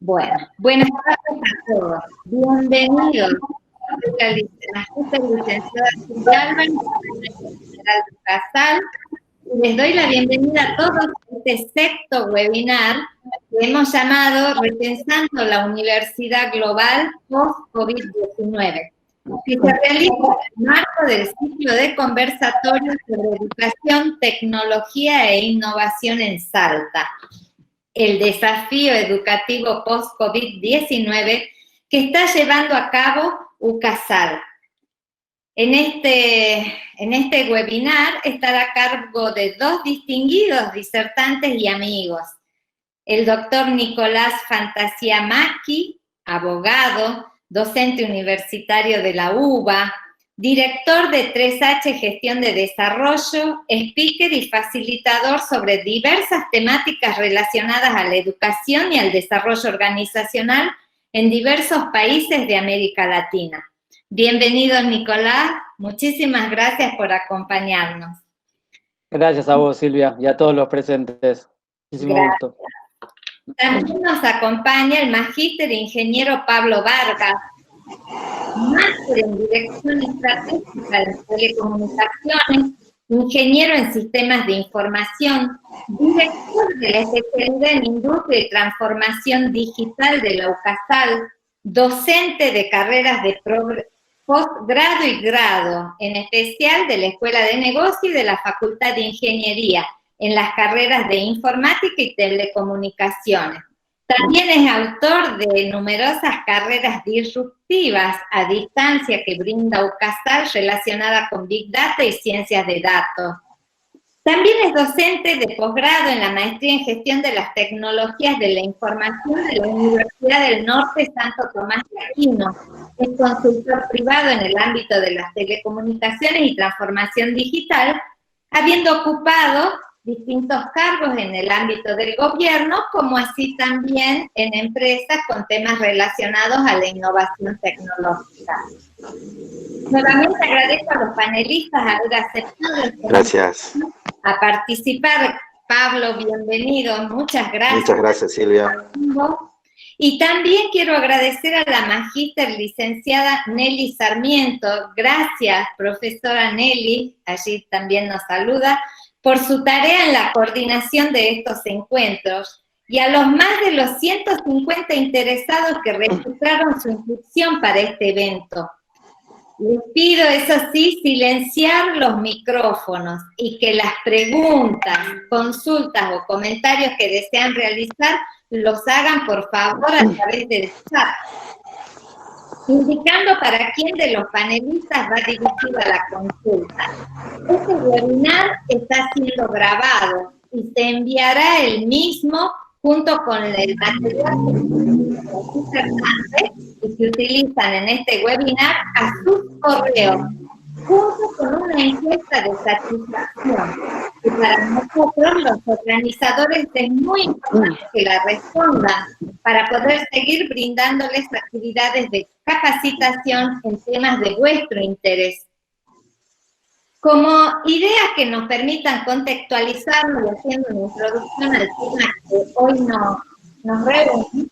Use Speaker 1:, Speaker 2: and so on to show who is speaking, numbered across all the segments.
Speaker 1: Bueno, buenas tardes a todos. Bienvenidos. Soy la licenciada Silvia Álvarez, general de Casal, y les doy la bienvenida a todos a este sexto webinar que hemos llamado Repensando la Universidad Global Post-COVID-19, que se realiza en el marco del ciclo de conversatorios sobre educación, tecnología e innovación en Salta. El desafío educativo post-COVID-19 que está llevando a cabo UCASAL. En este webinar estará a cargo de dos distinguidos disertantes y amigos. El doctor Nicolás Fantasiamaki, abogado, docente universitario de la UBA, director de 3H Gestión de Desarrollo, speaker y facilitador sobre diversas temáticas relacionadas a la educación y al desarrollo organizacional en diversos países de América Latina. Bienvenido, Nicolás. Muchísimas gracias por acompañarnos.
Speaker 2: Gracias a vos, Silvia, y a todos los presentes. Muchísimo gusto.
Speaker 1: También nos acompaña el magíster ingeniero Pablo Vargas, máster en Dirección Estratégica de Telecomunicaciones, ingeniero en Sistemas de Información, director de la especialidad en Industria y Transformación Digital de la UCASAL, docente de carreras de postgrado y grado, en especial de la Escuela de Negocio y de la Facultad de Ingeniería, en las carreras de Informática y Telecomunicaciones. También es autor de numerosas carreras disruptivas a distancia que brinda UCASAL relacionada con Big Data y Ciencias de Datos. También es docente de posgrado en la Maestría en Gestión de las Tecnologías de la Información de la Universidad del Norte Santo Tomás de Aquino. Es consultor privado en el ámbito de las telecomunicaciones y transformación digital, habiendo ocupado distintos cargos en el ámbito del gobierno, como así también en empresas con temas relacionados a la innovación tecnológica. Nuevamente agradezco a los panelistas haber aceptado a participar. Pablo, bienvenido, muchas gracias.
Speaker 3: Muchas gracias, Silvia.
Speaker 1: Y también quiero agradecer a la magíster licenciada Nelly Sarmiento. Gracias, profesora Nelly, allí también nos saluda, por su tarea en la coordinación de estos encuentros, y a los más de los 150 interesados que registraron su inscripción para este evento. Les pido, eso sí, silenciar los micrófonos y que las preguntas, consultas o comentarios que desean realizar los hagan, por favor, a través del chat, indicando para quién de los panelistas va dirigida la consulta. Este webinar está siendo grabado y se enviará el mismo junto con el material que utilizan en este webinar a sus correos, junto con una encuesta de satisfacción. Y para nosotros, los organizadores, es muy importante que la respondan para poder seguir brindándoles actividades de capacitación en temas de vuestro interés. Como ideas que nos permitan contextualizarnos y haciendo una introducción al tema que hoy nos reúne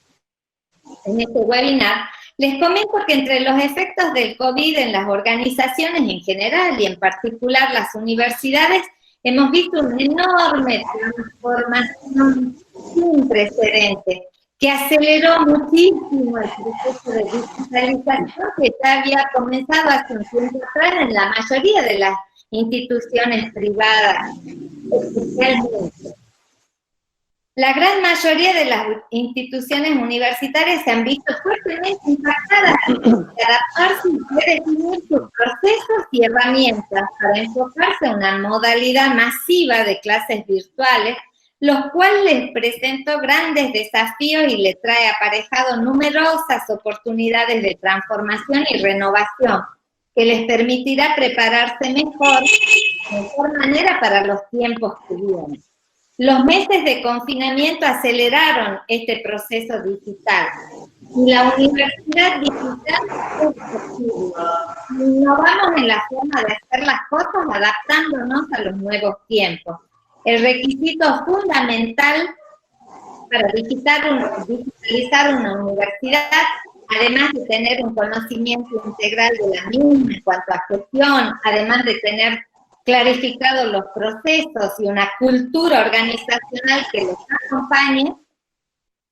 Speaker 1: en este webinar, les comento que entre los efectos del COVID en las organizaciones en general y en particular las universidades, hemos visto una enorme transformación sin precedentes que aceleró muchísimo el proceso de digitalización que ya había comenzado hace un tiempo atrás en la mayoría de las instituciones privadas, especialmente. La gran mayoría de las instituciones universitarias se han visto fuertemente impactadas de adaptarse y redefinir sus procesos y herramientas para enfocarse en una modalidad masiva de clases virtuales, los cuales les presentó grandes desafíos y les trae aparejado numerosas oportunidades de transformación y renovación, que les permitirá prepararse de mejor manera para los tiempos que vienen. Los meses de confinamiento aceleraron este proceso digital y la universidad digital es posible. Innovamos en la forma de hacer las cosas adaptándonos a los nuevos tiempos. El requisito fundamental para digitalizar una universidad, además de tener un conocimiento integral de la misma en cuanto a gestión, además de tener clarificados los procesos y una cultura organizacional que los acompañe,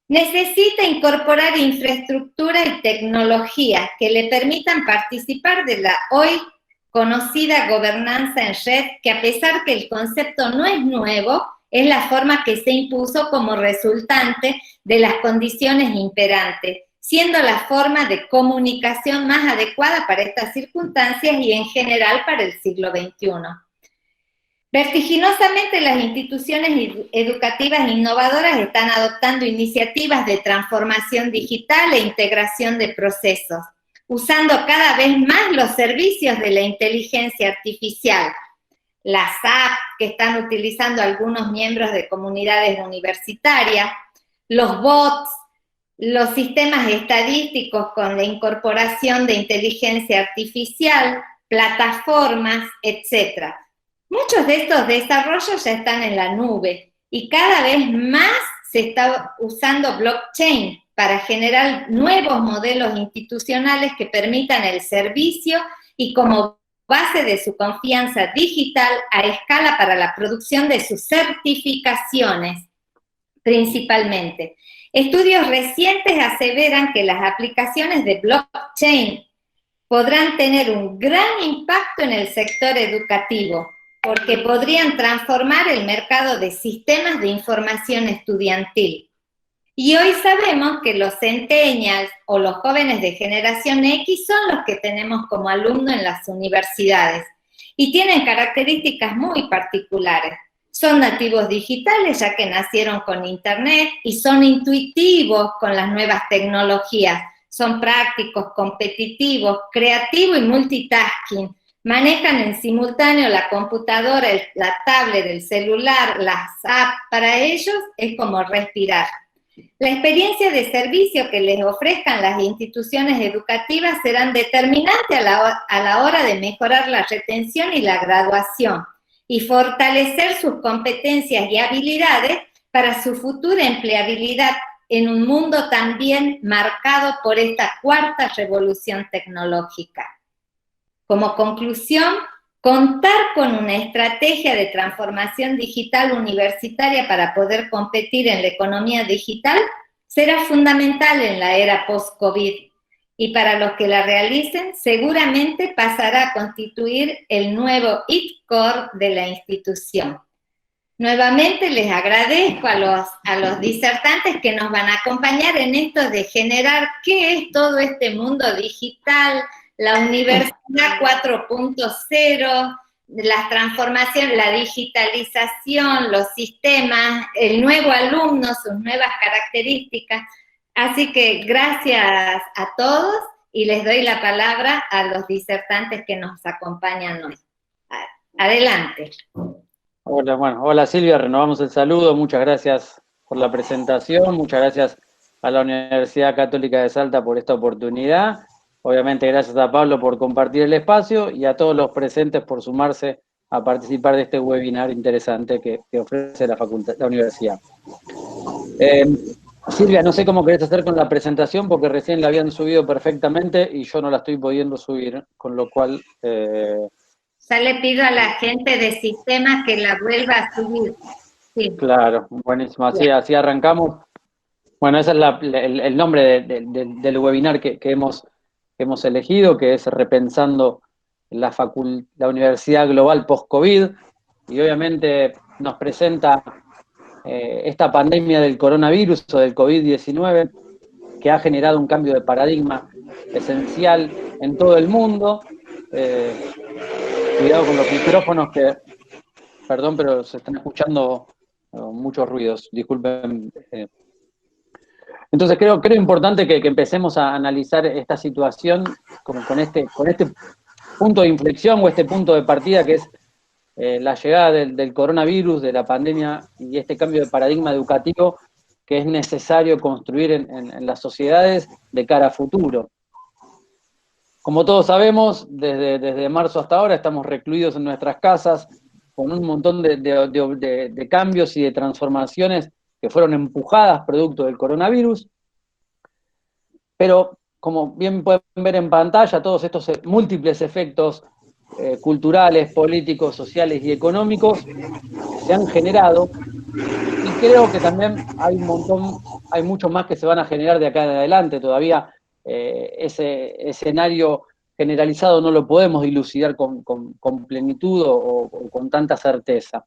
Speaker 1: necesita incorporar infraestructura y tecnología que le permitan participar de la hoy conocida gobernanza en red, que a pesar que el concepto no es nuevo, es la forma que se impuso como resultante de las condiciones imperantes, siendo la forma de comunicación más adecuada para estas circunstancias y en general para el siglo XXI. Vertiginosamente las instituciones educativas innovadoras están adoptando iniciativas de transformación digital e integración de procesos, usando cada vez más los servicios de la inteligencia artificial, las apps que están utilizando algunos miembros de comunidades universitarias, los bots, los sistemas estadísticos con la incorporación de inteligencia artificial, plataformas, etc. Muchos de estos desarrollos ya están en la nube y cada vez más se está usando blockchain para generar nuevos modelos institucionales que permitan el servicio y como base de su confianza digital a escala para la producción de sus certificaciones, principalmente. Estudios recientes aseveran que las aplicaciones de blockchain podrán tener un gran impacto en el sector educativo, porque podrían transformar el mercado de sistemas de información estudiantil. Y hoy sabemos que los centennials o los jóvenes de generación X son los que tenemos como alumnos en las universidades y tienen características muy particulares. Son nativos digitales ya que nacieron con internet y son intuitivos con las nuevas tecnologías. Son prácticos, competitivos, creativos y multitasking. Manejan en simultáneo la computadora, la tablet, el celular, las apps. Para ellos es como respirar. La experiencia de servicio que les ofrezcan las instituciones educativas serán determinantes a la hora de mejorar la retención y la graduación y fortalecer sus competencias y habilidades para su futura empleabilidad en un mundo también marcado por esta cuarta revolución tecnológica. Como conclusión, contar con una estrategia de transformación digital universitaria para poder competir en la economía digital será fundamental en la era post-COVID y para los que la realicen seguramente pasará a constituir el nuevo IT Core de la institución. Nuevamente les agradezco a los disertantes que nos van a acompañar en esto de generar qué es todo este mundo digital, la universidad 4.0, la transformación, la digitalización, los sistemas, el nuevo alumno, sus nuevas características. Así que gracias a todos y les doy la palabra a los disertantes que nos acompañan hoy. Adelante.
Speaker 2: Hola Silvia, renovamos el saludo, muchas gracias por la presentación, muchas gracias a la Universidad Católica de Salta por esta oportunidad. Obviamente gracias a Pablo por compartir el espacio y a todos los presentes por sumarse a participar de este webinar interesante que ofrece la universidad. Silvia, no sé cómo querés hacer con la presentación porque recién la habían subido perfectamente y yo no la estoy pudiendo subir, con lo cual...
Speaker 1: Ya le pido a la gente de sistemas que la vuelva a subir. Sí.
Speaker 2: Claro, buenísimo, así arrancamos. Bueno, ese es el nombre del webinar que hemos elegido, que es Repensando la Universidad Global Post-COVID, y obviamente nos presenta esta pandemia del coronavirus o del COVID-19, que ha generado un cambio de paradigma esencial en todo el mundo. Cuidado con los micrófonos que, perdón, pero se están escuchando muchos ruidos, disculpen. Entonces creo importante que empecemos a analizar esta situación con este punto de inflexión o este punto de partida que es la llegada del coronavirus, de la pandemia y este cambio de paradigma educativo que es necesario construir en las sociedades de cara a futuro. Como todos sabemos, desde marzo hasta ahora estamos recluidos en nuestras casas con un montón de cambios y de transformaciones que fueron empujadas producto del coronavirus, pero como bien pueden ver en pantalla, todos estos múltiples efectos culturales, políticos, sociales y económicos se han generado, y creo que también hay mucho más que se van a generar de acá en adelante. Todavía ese escenario generalizado no lo podemos dilucidar con plenitud o con tanta certeza.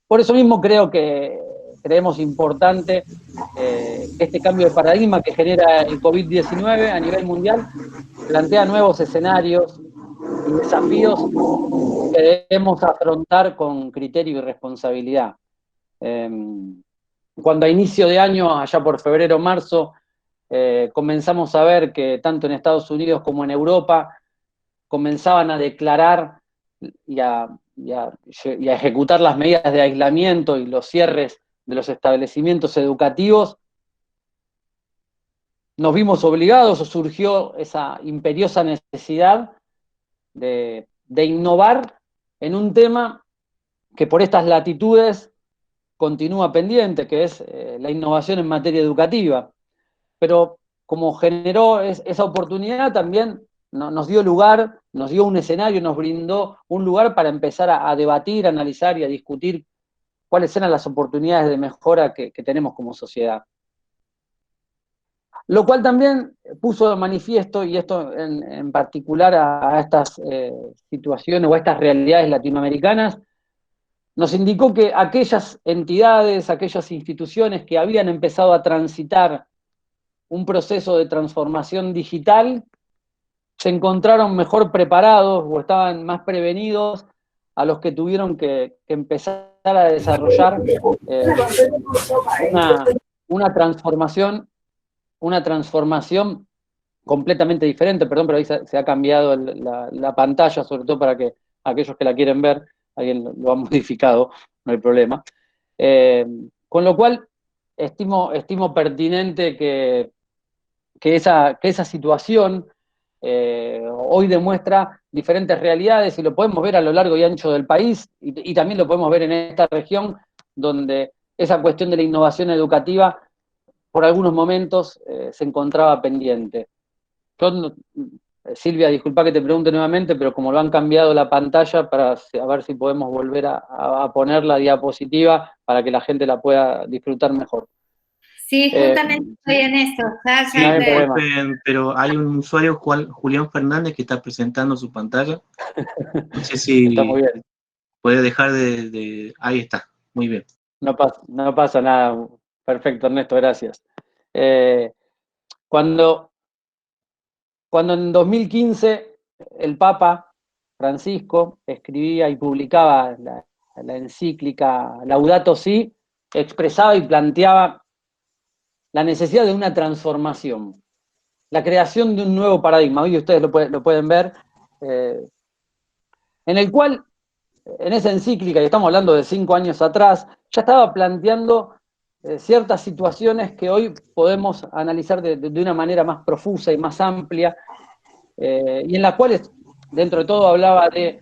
Speaker 2: Por eso mismo creemos importante que este cambio de paradigma que genera el COVID-19 a nivel mundial plantea nuevos escenarios y desafíos que debemos afrontar con criterio y responsabilidad. Cuando a inicio de año, allá por febrero o marzo, comenzamos a ver que tanto en Estados Unidos como en Europa comenzaban a declarar y a ejecutar las medidas de aislamiento y los cierres de los establecimientos educativos, nos vimos obligados, o surgió esa imperiosa necesidad de innovar en un tema que por estas latitudes continúa pendiente, que es la innovación en materia educativa. Pero como generó esa oportunidad, también nos dio lugar, nos dio un escenario, nos brindó un lugar para empezar a debatir, a analizar y a discutir cuáles eran las oportunidades de mejora que tenemos como sociedad. Lo cual también puso de manifiesto, y esto en particular a estas situaciones o a estas realidades latinoamericanas, nos indicó que aquellas entidades, aquellas instituciones que habían empezado a transitar un proceso de transformación digital, se encontraron mejor preparados o estaban más prevenidos a los que tuvieron que empezar a desarrollar una transformación completamente diferente. Perdón, pero ahí se ha cambiado la pantalla, sobre todo para que aquellos que la quieren ver, alguien lo ha modificado, no hay problema. Con lo cual, estimo pertinente que esa situación hoy demuestra diferentes realidades, y lo podemos ver a lo largo y ancho del país, y también lo podemos ver en esta región, donde esa cuestión de la innovación educativa por algunos momentos se encontraba pendiente. Silvia, disculpa que te pregunte nuevamente, pero como lo han cambiado la pantalla, para a ver si podemos volver a poner la diapositiva para que la gente la pueda disfrutar mejor.
Speaker 1: Sí, justamente estoy en eso.
Speaker 3: Disculpen, pero hay un usuario, Julián Fernández, que está presentando su pantalla. No sé si
Speaker 2: está muy bien.
Speaker 3: Puede dejar de... Ahí está, muy bien.
Speaker 2: No pasa nada. Perfecto, Ernesto, gracias. Cuando en 2015 el Papa Francisco escribía y publicaba la encíclica Laudato Si, expresaba y planteaba la necesidad de una transformación, la creación de un nuevo paradigma. Hoy ustedes lo pueden ver, en el cual, en esa encíclica, y estamos hablando de 5 años atrás, ya estaba planteando ciertas situaciones que hoy podemos analizar de una manera más profusa y más amplia, y en las cuales, dentro de todo, hablaba de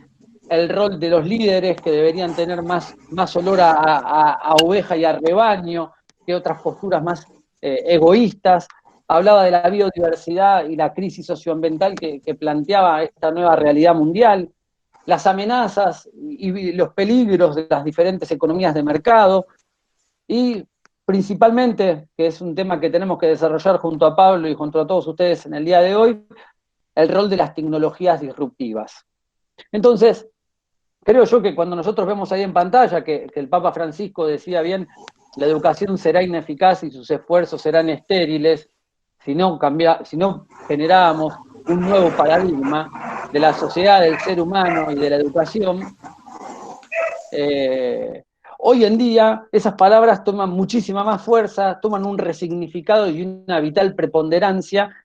Speaker 2: el rol de los líderes, que deberían tener más olor a oveja y a rebaño que otras posturas más egoístas. Hablaba de la biodiversidad y la crisis socioambiental que planteaba esta nueva realidad mundial, las amenazas y los peligros de las diferentes economías de mercado, y principalmente, que es un tema que tenemos que desarrollar junto a Pablo y junto a todos ustedes en el día de hoy, el rol de las tecnologías disruptivas. Entonces, creo yo que cuando nosotros vemos ahí en pantalla que el Papa Francisco decía bien, la educación será ineficaz y sus esfuerzos serán estériles si no generábamos un nuevo paradigma de la sociedad, del ser humano y de la educación, hoy en día esas palabras toman muchísima más fuerza, toman un resignificado y una vital preponderancia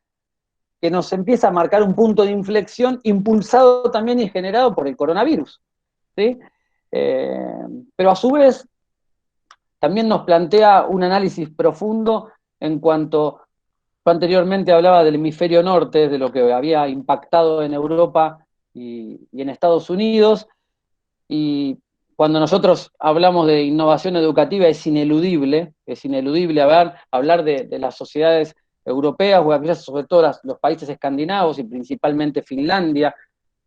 Speaker 2: que nos empieza a marcar un punto de inflexión, impulsado también y generado por el coronavirus, ¿sí? Pero a su vez también nos plantea un análisis profundo en cuanto, yo anteriormente hablaba del hemisferio norte, de lo que había impactado en Europa y en Estados Unidos, y cuando nosotros hablamos de innovación educativa es ineludible hablar de las sociedades europeas, o aquellas, sobre todo los países escandinavos y principalmente Finlandia,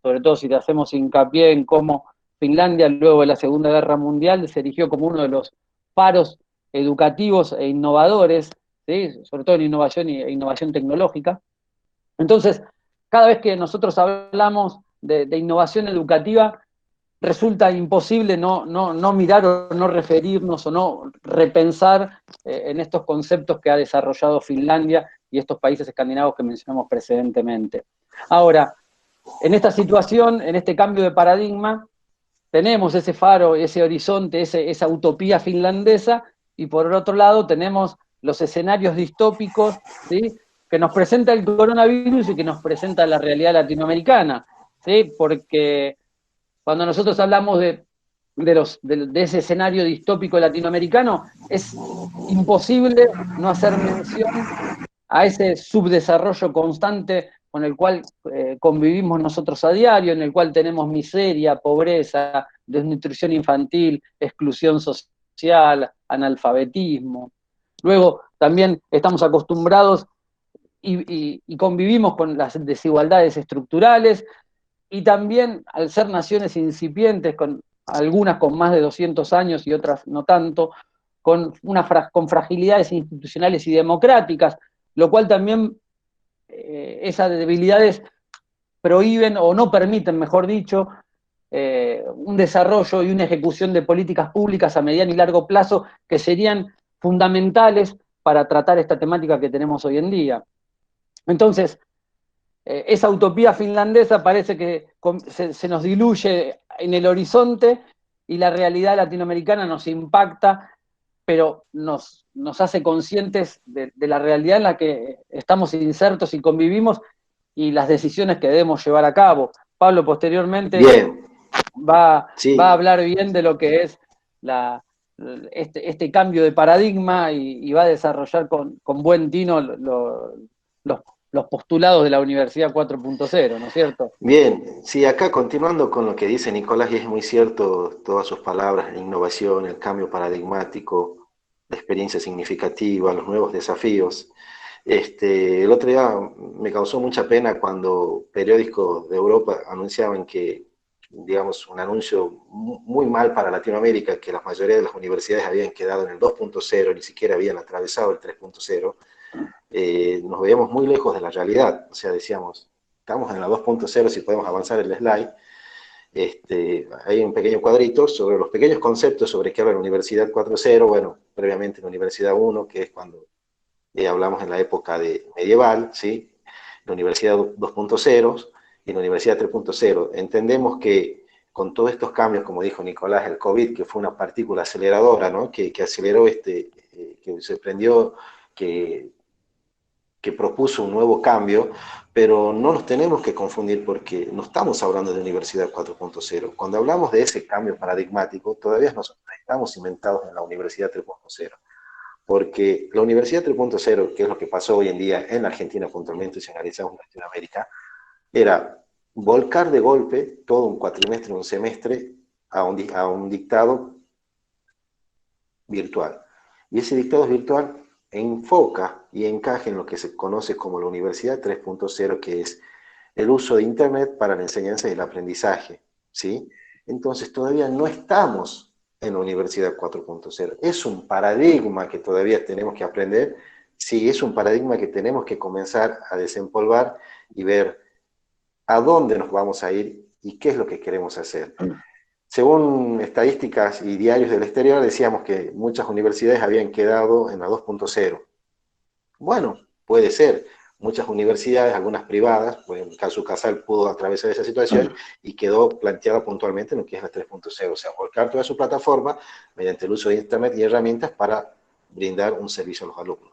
Speaker 2: sobre todo si le hacemos hincapié en cómo Finlandia, luego de la Segunda Guerra Mundial, se erigió como uno de los faros educativos e innovadores, ¿sí? Sobre todo en innovación e innovación tecnológica. Entonces, cada vez que nosotros hablamos de innovación educativa, resulta imposible no mirar o no referirnos o no repensar en estos conceptos que ha desarrollado Finlandia y estos países escandinavos que mencionamos precedentemente. Ahora, en esta situación, en este cambio de paradigma, tenemos ese faro, ese horizonte, esa utopía finlandesa, y por otro lado tenemos los escenarios distópicos, ¿sí?, que nos presenta el coronavirus y que nos presenta la realidad latinoamericana, ¿sí? Porque cuando nosotros hablamos de ese escenario distópico latinoamericano, es imposible no hacer mención a ese subdesarrollo constante con el cual convivimos nosotros a diario, en el cual tenemos miseria, pobreza, desnutrición infantil, exclusión social, analfabetismo. Luego también estamos acostumbrados y convivimos con las desigualdades estructurales, y también al ser naciones incipientes, algunas con más de 200 años y otras no tanto, con fragilidades institucionales y democráticas, lo cual también esas debilidades prohíben o no permiten, mejor dicho, un desarrollo y una ejecución de políticas públicas a mediano y largo plazo que serían fundamentales para tratar esta temática que tenemos hoy en día. Entonces, esa utopía finlandesa parece que se nos diluye en el horizonte y la realidad latinoamericana nos impacta, pero nos hace conscientes de la realidad en la que estamos insertos y convivimos y las decisiones que debemos llevar a cabo. Pablo posteriormente va a hablar bien de lo que es este cambio de paradigma y va a desarrollar con buen tino los postulados de la Universidad 4.0, ¿no es cierto?
Speaker 4: Bien, sí, acá continuando con lo que dice Nicolás, y es muy cierto todas sus palabras, la innovación, el cambio paradigmático, la experiencia significativa, los nuevos desafíos. El otro día me causó mucha pena cuando periódicos de Europa anunciaban que, digamos, un anuncio muy mal para Latinoamérica, que la mayoría de las universidades habían quedado en el 2.0, ni siquiera habían atravesado el 3.0. Nos veíamos muy lejos de la realidad, o sea, decíamos, estamos en la 2.0, si podemos avanzar el slide. Hay un pequeño cuadrito sobre los pequeños conceptos sobre qué habla la Universidad 4.0, bueno, previamente la Universidad 1, que es cuando hablamos en la época medieval, ¿sí? La Universidad 2.0 y la Universidad 3.0. Entendemos que con todos estos cambios, como dijo Nicolás, el COVID, que fue una partícula aceleradora, ¿no? que aceleró que se prendió, que propuso un nuevo cambio, pero no nos tenemos que confundir porque no estamos hablando de Universidad 4.0. Cuando hablamos de ese cambio paradigmático, todavía nosotros estamos inventados en la Universidad 3.0, porque la Universidad 3.0, que es lo que pasó hoy en día en la Argentina puntualmente, si analizamos Latinoamérica, era volcar de golpe todo un cuatrimestre, un semestre, a un dictado virtual. Y ese dictado virtual enfoca y encaja en lo que se conoce como la Universidad 3.0, que es el uso de Internet para la enseñanza y el aprendizaje, ¿sí? Entonces todavía no estamos en la Universidad 4.0. Es un paradigma que todavía tenemos que aprender, sí, es un paradigma que tenemos que comenzar a desempolvar y ver a dónde nos vamos a ir y qué es lo que queremos hacer. Según estadísticas y diarios del exterior, decíamos que muchas universidades habían quedado en la 2.0. Bueno, puede ser. Muchas universidades, algunas privadas, pues en el caso Casal pudo atravesar esa situación y quedó planteada puntualmente en lo que es la 3.0, o sea, volcar toda su plataforma mediante el uso de Internet y herramientas para brindar un servicio a los alumnos.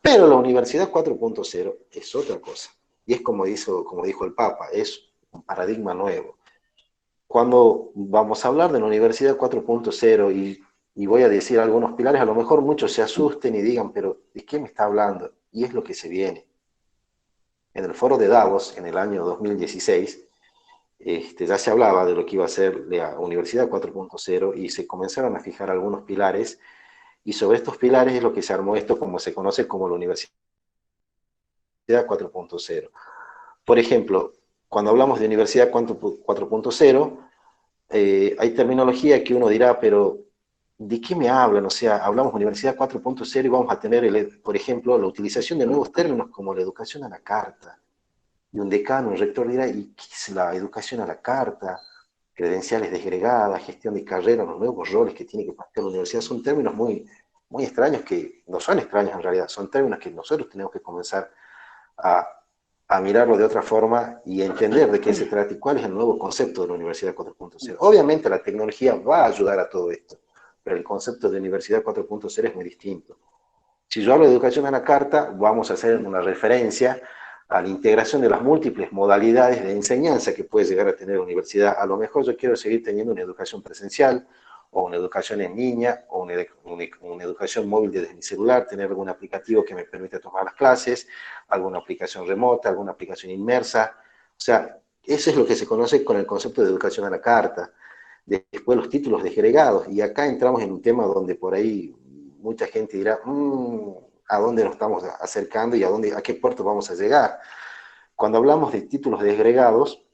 Speaker 4: Pero la Universidad 4.0 es otra cosa, y es como dijo el Papa, es un paradigma nuevo. Cuando vamos a hablar de la Universidad 4.0 y voy a decir algunos pilares, a lo mejor muchos se asusten y digan, pero ¿de qué me está hablando? Y es lo que se viene. En el foro de Davos, en el año 2016, ya se hablaba de lo que iba a ser la Universidad 4.0 y se comenzaron a fijar algunos pilares, y sobre estos pilares es lo que se armó esto como se conoce como la Universidad 4.0. Por ejemplo, cuando hablamos de Universidad 4.0, hay terminología que uno dirá, pero ¿de qué me hablan? O sea, hablamos de Universidad 4.0 y vamos a tener, por ejemplo, la utilización de nuevos términos como la educación a la carta. Y un decano, un rector dirá, ¿y qué es la educación a la carta? Credenciales desgregadas, gestión de carrera, los nuevos roles que tiene que plantear la universidad, son términos muy, muy extraños, que no son extraños en realidad, son términos que nosotros tenemos que comenzar a, a mirarlo de otra forma y entender de qué se trata y cuál es el nuevo concepto de la Universidad 4.0. Obviamente la tecnología va a ayudar a todo esto, pero el concepto de Universidad 4.0 es muy distinto. Si yo hablo de educación a la carta, vamos a hacer una referencia a la integración de las múltiples modalidades de enseñanza que puede llegar a tener la universidad. A lo mejor yo quiero seguir teniendo una educación presencial, o una educación en línea, o una educación móvil desde mi celular, tener algún aplicativo que me permita tomar las clases, alguna aplicación remota, alguna aplicación inmersa. O sea, eso es lo que se conoce con el concepto de educación a la carta. Después los títulos desgregados, y acá entramos en un tema donde por ahí mucha gente dirá, ¿a dónde nos estamos acercando y a qué puerto vamos a llegar? Cuando hablamos de títulos desgregados,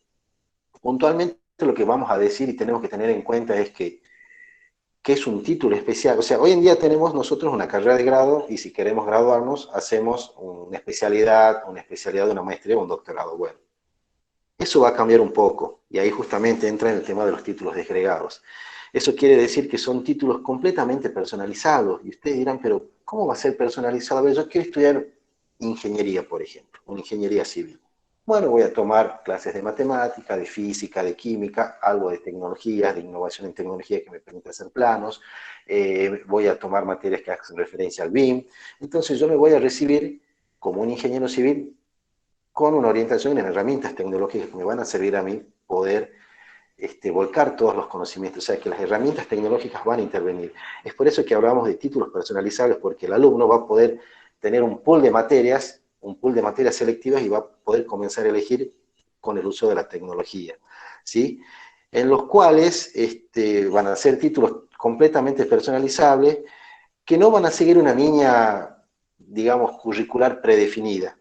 Speaker 4: puntualmente lo que vamos a decir y tenemos que tener en cuenta es que es un título especial. O sea, hoy en día tenemos nosotros una carrera de grado y si queremos graduarnos, hacemos una especialidad, de una maestría o un doctorado. Bueno, eso va a cambiar un poco y ahí justamente entra en el tema de los títulos desgregados. Eso quiere decir que son títulos completamente personalizados. Y ustedes dirán, pero ¿cómo va a ser personalizado? A ver, yo quiero estudiar ingeniería, por ejemplo, una ingeniería civil. Bueno, voy a tomar clases de matemática, de física, de química, algo de tecnologías, de innovación en tecnología que me permita hacer planos. Voy a tomar materias que hacen referencia al BIM. Entonces yo me voy a recibir como un ingeniero civil con una orientación en herramientas tecnológicas que me van a servir a mí poder volcar todos los conocimientos, o sea, que las herramientas tecnológicas van a intervenir. Es por eso que hablamos de títulos personalizables, porque el alumno va a poder tener un pool de materias selectivas y va a poder comenzar a elegir con el uso de la tecnología, ¿sí? En los cuales van a ser títulos completamente personalizables que no van a seguir una línea, digamos, curricular predefinida,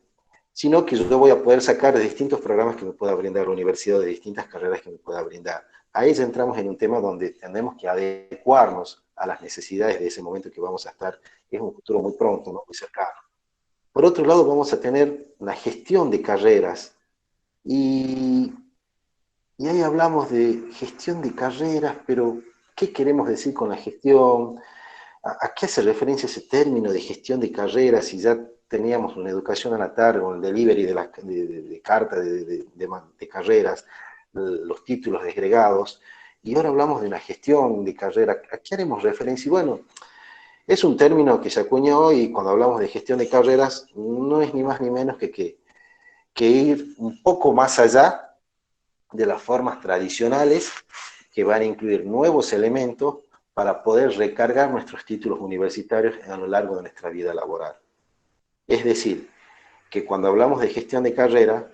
Speaker 4: sino que yo voy a poder sacar de distintos programas que me pueda brindar la universidad, de distintas carreras que me pueda brindar. Ahí ya entramos en un tema donde tenemos que adecuarnos a las necesidades de ese momento que vamos a estar, que es un futuro muy pronto, ¿no? Muy cercano. Por otro lado, vamos a tener la gestión de carreras, y ahí hablamos de gestión de carreras, pero ¿qué queremos decir con la gestión? ¿A qué hace referencia ese término de gestión de carreras si ya teníamos una educación a la tarde o el delivery de cartas de carreras, los títulos desgregados, y ahora hablamos de una gestión de carrera? ¿A qué haremos referencia? Y bueno, es un término que se acuñó y cuando hablamos de gestión de carreras no es ni más ni menos que ir un poco más allá de las formas tradicionales que van a incluir nuevos elementos para poder recargar nuestros títulos universitarios a lo largo de nuestra vida laboral. Es decir, que cuando hablamos de gestión de carrera,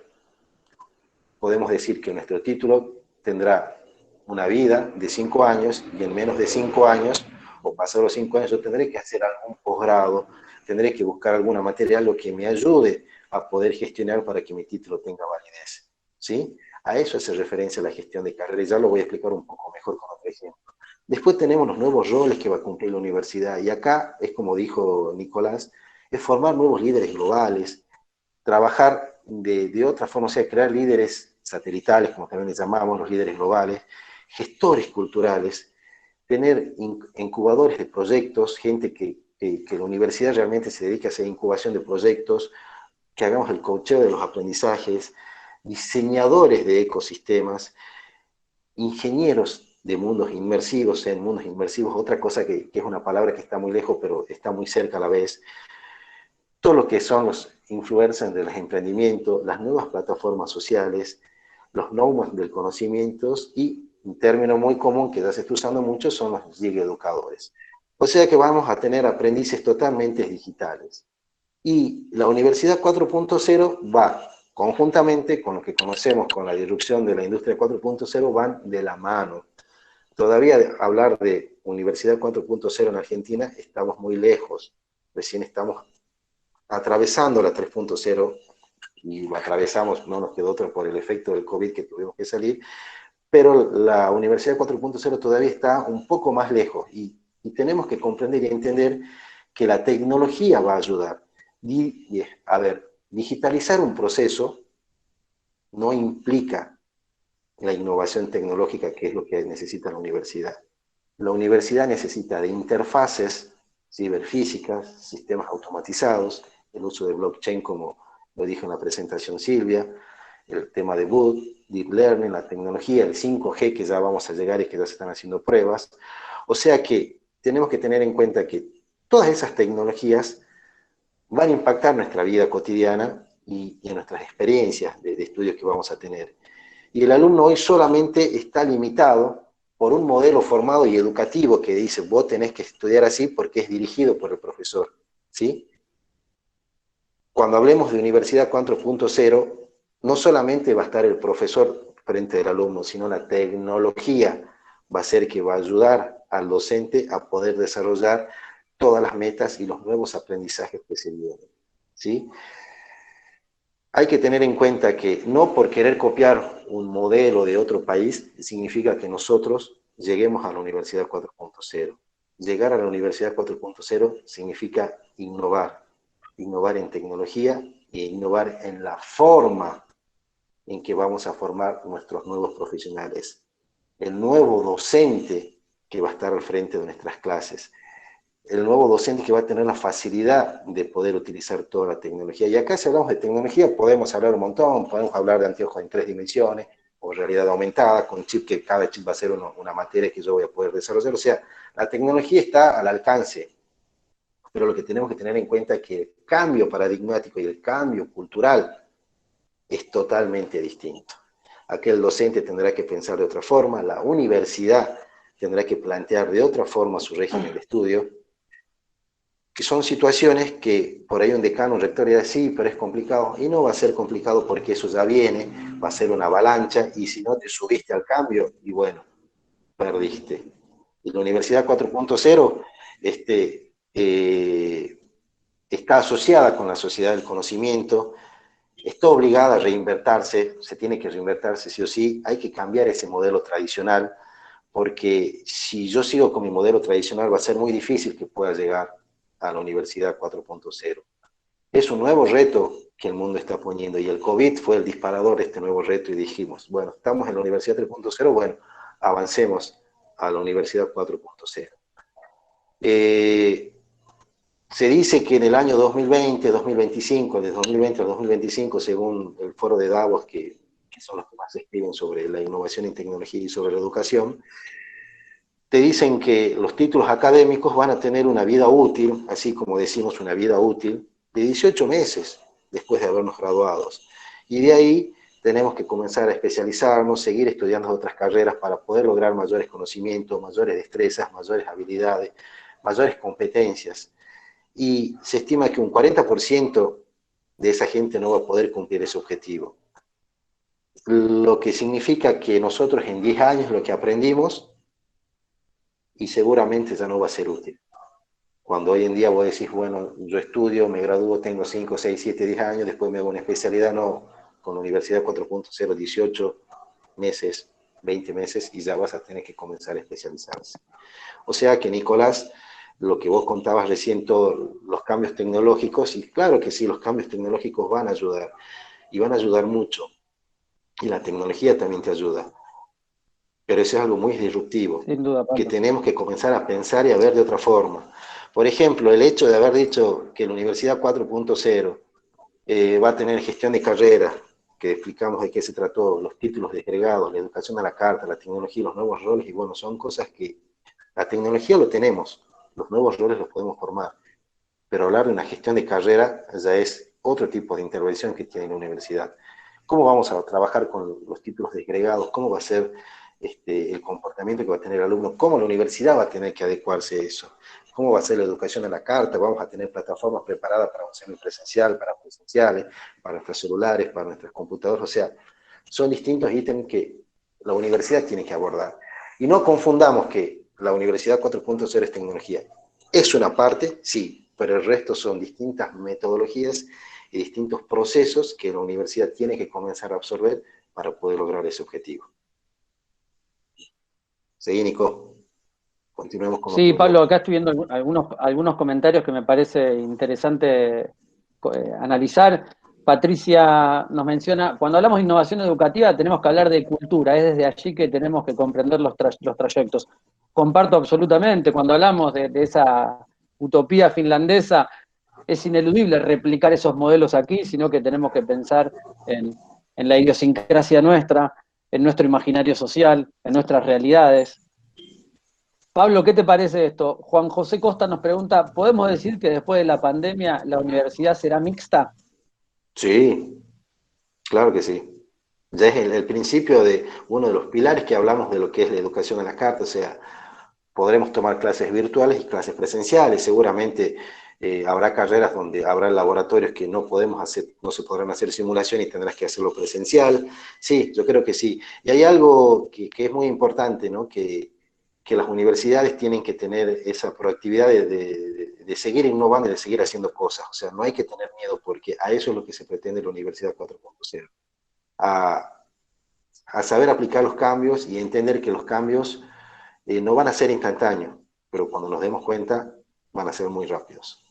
Speaker 4: podemos decir que nuestro título tendrá una vida de 5 años y en menos de 5 años, o pasados los 5 años, yo tendré que hacer algún posgrado, tendré que buscar alguna materia, algo que me ayude a poder gestionar para que mi título tenga validez, ¿sí? A eso hace referencia la gestión de carrera y ya lo voy a explicar un poco mejor con otro ejemplo. Después tenemos los nuevos roles que va a cumplir la universidad y acá es como dijo Nicolás, es formar nuevos líderes globales, trabajar de otra forma, o sea, crear líderes satelitales, como también les llamamos, los líderes globales, gestores culturales, tener incubadores de proyectos, gente que la universidad realmente se dedique a hacer incubación de proyectos, que hagamos el coacheo de los aprendizajes, diseñadores de ecosistemas, ingenieros de mundos inmersivos, en mundos inmersivos, otra cosa que es una palabra que está muy lejos, pero está muy cerca a la vez, todo lo que son los influencers del emprendimiento, las nuevas plataformas sociales, los nomads del conocimiento y un término muy común que ya se está usando mucho son los gig educadores. O sea que vamos a tener aprendices totalmente digitales. Y la Universidad 4.0 va conjuntamente con lo que conocemos con la disrupción de la industria 4.0 van de la mano. Todavía hablar de Universidad 4.0 en Argentina estamos muy lejos, recién estamos atravesando la 3.0 y lo atravesamos, no nos quedó otra por el efecto del COVID que tuvimos que salir, pero la Universidad 4.0 todavía está un poco más lejos y tenemos que comprender y entender que la tecnología va a ayudar. A ver, digitalizar un proceso no implica la innovación tecnológica, que es lo que necesita la universidad. La universidad necesita de interfaces ciberfísicas, sistemas automatizados, el uso de blockchain, como lo dijo en la presentación Silvia, el tema de boot, deep learning, la tecnología, el 5G, que ya vamos a llegar y que ya se están haciendo pruebas. O sea que tenemos que tener en cuenta que todas esas tecnologías van a impactar nuestra vida cotidiana y en nuestras experiencias de estudios que vamos a tener. Y el alumno hoy solamente está limitado por un modelo formado y educativo que dice, vos tenés que estudiar así porque es dirigido por el profesor, ¿sí? Cuando hablemos de Universidad 4.0, no solamente va a estar el profesor frente al alumno, sino la tecnología va a ser que va a ayudar al docente a poder desarrollar todas las metas y los nuevos aprendizajes que se vienen, ¿sí? Hay que tener en cuenta que no por querer copiar un modelo de otro país significa que nosotros lleguemos a la Universidad 4.0. Llegar a la Universidad 4.0 significa innovar en tecnología e innovar en la forma en que vamos a formar nuestros nuevos profesionales. El nuevo docente que va a estar al frente de nuestras clases. El nuevo docente que va a tener la facilidad de poder utilizar toda la tecnología. Y acá si hablamos de tecnología podemos hablar un montón, podemos hablar de anteojos en 3 dimensiones, o realidad aumentada, con chip que cada chip va a ser una materia que yo voy a poder desarrollar. O sea, la tecnología está al alcance, pero lo que tenemos que tener en cuenta es que el cambio paradigmático y el cambio cultural es totalmente distinto. Aquel docente tendrá que pensar de otra forma, la universidad tendrá que plantear de otra forma su régimen de estudio, que son situaciones que por ahí un decano, un rector dirá, sí, pero es complicado, y no va a ser complicado porque eso ya viene, va a ser una avalancha, y si no te subiste al cambio, y bueno, perdiste. Y la Universidad 4.0 está asociada con la sociedad del conocimiento, está obligada a reinvertirse, se tiene que reinvertirse sí o sí, hay que cambiar ese modelo tradicional, porque si yo sigo con mi modelo tradicional va a ser muy difícil que pueda llegar a la Universidad 4.0. Es un nuevo reto que el mundo está poniendo y el COVID fue el disparador de este nuevo reto y dijimos, bueno, estamos en la Universidad 3.0, bueno, avancemos a la Universidad 4.0. Se dice que en el año 2020, 2025, de 2020 al 2025, según el foro de Davos, que son los que más escriben sobre la innovación en tecnología y sobre la educación, te dicen que los títulos académicos van a tener una vida útil, así como decimos una vida útil, de 18 meses después de habernos graduados. Y de ahí tenemos que comenzar a especializarnos, seguir estudiando otras carreras para poder lograr mayores conocimientos, mayores destrezas, mayores habilidades, mayores competencias. Y se estima que un 40% de esa gente no va a poder cumplir ese objetivo. Lo que significa que nosotros en 10 años lo que aprendimos y seguramente ya no va a ser útil. Cuando hoy en día vos decís, bueno, yo estudio, me gradúo, tengo 5, 6, 7, 10 años, después me hago una especialidad, no, con la Universidad 4.0, 18 meses, 20 meses, y ya vas a tener que comenzar a especializarse. O sea que, Nicolás, lo que vos contabas recién, todos los cambios tecnológicos, y claro que sí, los cambios tecnológicos van a ayudar, y van a ayudar mucho, y la tecnología también te ayuda. Pero eso es algo muy disruptivo,
Speaker 2: Sin duda, Pablo,
Speaker 4: que tenemos que comenzar a pensar y a ver de otra forma. Por ejemplo, el hecho de haber dicho que la Universidad 4.0 va a tener gestión de carrera, que explicamos de qué se trató, los títulos desgregados, la educación a la carta, la tecnología, los nuevos roles, y bueno, son cosas que la tecnología lo tenemos, los nuevos roles los podemos formar, pero hablar de una gestión de carrera ya es otro tipo de intervención que tiene la universidad. ¿Cómo vamos a trabajar con los títulos desgregados? ¿Cómo va a ser el comportamiento que va a tener el alumno? ¿Cómo la universidad va a tener que adecuarse a eso? ¿Cómo va a ser la educación a la carta? Vamos a tener plataformas preparadas para un semipresencial, para presenciales, para nuestros celulares, para nuestros computadores. O sea, son distintos ítems que la universidad tiene que abordar. Y no confundamos que la Universidad 4.0 es tecnología. Es una parte, sí, pero el resto son distintas metodologías y distintos procesos que la universidad tiene que comenzar a absorber para poder lograr ese objetivo. Seguí, Nico. Continuemos con
Speaker 2: Sí, Pablo, acá estoy viendo algunos comentarios que me parece interesante analizar. Patricia nos menciona, cuando hablamos de innovación educativa tenemos que hablar de cultura, es desde allí que tenemos que comprender los trayectos. Comparto absolutamente, cuando hablamos de esa utopía finlandesa, es ineludible replicar esos modelos aquí, sino que tenemos que pensar en la idiosincrasia nuestra, en nuestro imaginario social, en nuestras realidades. Pablo, ¿qué te parece esto? Juan José Costa nos pregunta, ¿podemos decir que después de la pandemia la universidad será mixta?
Speaker 4: Sí, claro que sí. Ya es el principio de uno de los pilares que hablamos de lo que es la educación a la carta, o sea, podremos tomar clases virtuales y clases presenciales. Seguramente habrá carreras donde habrá laboratorios que no podemos hacer, no se podrán hacer simulación y tendrás que hacerlo presencial. Sí, yo creo que sí. Y hay algo que es muy importante, ¿no? Que las universidades tienen que tener esa proactividad de seguir innovando y de seguir haciendo cosas. O sea, no hay que tener miedo porque a eso es lo que se pretende en la Universidad 4.0. A saber aplicar los cambios y entender que los cambios no van a ser instantáneos, pero cuando nos demos cuenta van a ser muy rápidos.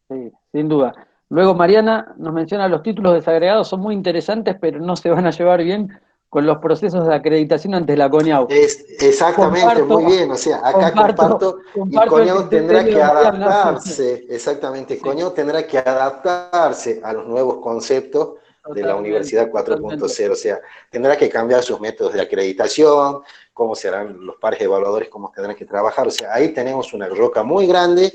Speaker 2: Sí, sin duda. Luego Mariana nos menciona los títulos desagregados son muy interesantes, pero no se van a llevar bien con los procesos de acreditación ante la CONIAU.
Speaker 4: Exactamente, muy bien, o sea, acá comparto y CONIAU tendrá que adaptarse, exactamente, CONIAU tendrá que adaptarse a los nuevos conceptos de la Universidad 4.0, o sea, tendrá que cambiar sus métodos de acreditación, cómo serán los pares evaluadores, cómo tendrán que trabajar, o sea, ahí tenemos una roca muy grande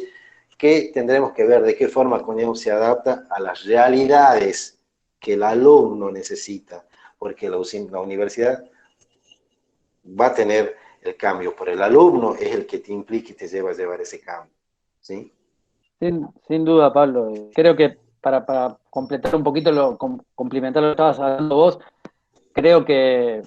Speaker 4: que tendremos que ver de qué forma CONIAU se adapta a las realidades que el alumno necesita, porque la universidad va a tener el cambio, pero el alumno es el que te implica y te lleva a llevar ese cambio, ¿sí?
Speaker 2: Sin duda, Pablo. Creo que para completar un poquito, complementar lo que estabas hablando vos, creo que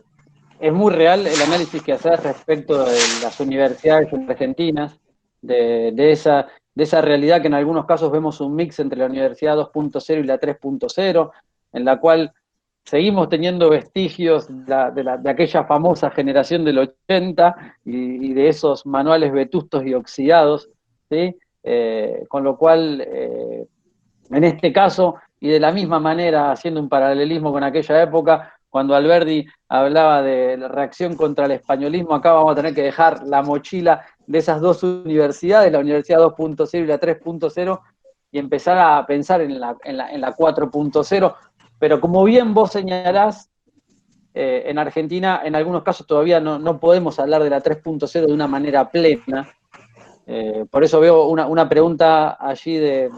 Speaker 2: es muy real el análisis que haces respecto de las universidades argentinas, de esa realidad que en algunos casos vemos un mix entre la Universidad 2.0 y la 3.0, en la cual seguimos teniendo vestigios de aquella famosa generación del 80 y de esos manuales vetustos y oxidados, ¿sí? Con lo cual, en este caso, y de la misma manera, haciendo un paralelismo con aquella época, cuando Alberdi hablaba de la reacción contra el españolismo, acá vamos a tener que dejar la mochila de esas dos universidades, la Universidad 2.0 y la 3.0, y empezar a pensar en la 4.0. Pero como bien vos señalás, en Argentina en algunos casos todavía no podemos hablar de la 3.0 de una manera plena. Por eso veo una pregunta allí de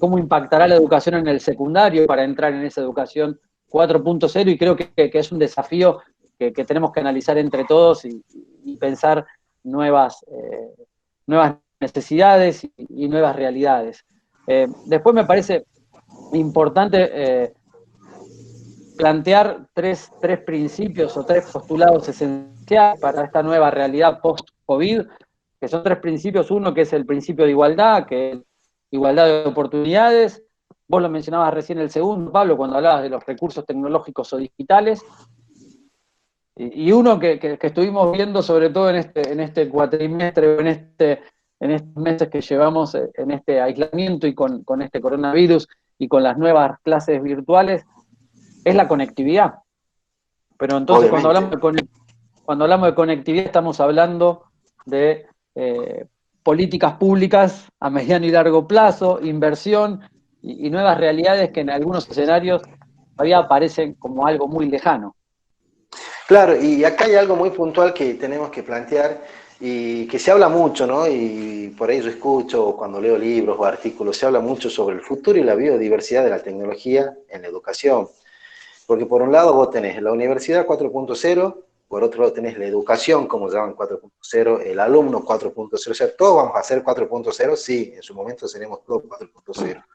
Speaker 2: cómo impactará la educación en el secundario para entrar en esa educación 4.0, y creo que es un desafío que tenemos que analizar entre todos y pensar nuevas necesidades y nuevas realidades. Después me parece importante plantear tres principios o tres postulados esenciales para esta nueva realidad post-COVID, que son tres principios. Uno, que es el principio de igualdad, que es igualdad de oportunidades. Vos lo mencionabas recién el segundo, Pablo, cuando hablabas de los recursos tecnológicos o digitales. Y uno que estuvimos viendo sobre todo en este cuatrimestre, en estos meses que llevamos en este aislamiento y con este coronavirus y con las nuevas clases virtuales, es la conectividad. Pero entonces cuando hablamos de conectividad estamos hablando de políticas públicas a mediano y largo plazo, inversión y nuevas realidades que en algunos escenarios todavía aparecen como algo muy lejano.
Speaker 4: Claro, y acá hay algo muy puntual que tenemos que plantear y que se habla mucho, ¿no? Y por ahí yo escucho cuando leo libros o artículos, se habla mucho sobre el futuro y la biodiversidad de la tecnología en la educación. Porque por un lado vos tenés la Universidad 4.0, por otro lado tenés la educación, como llaman 4.0, el alumno 4.0, o sea, todos vamos a ser 4.0, sí, en su momento seremos todos 4.0,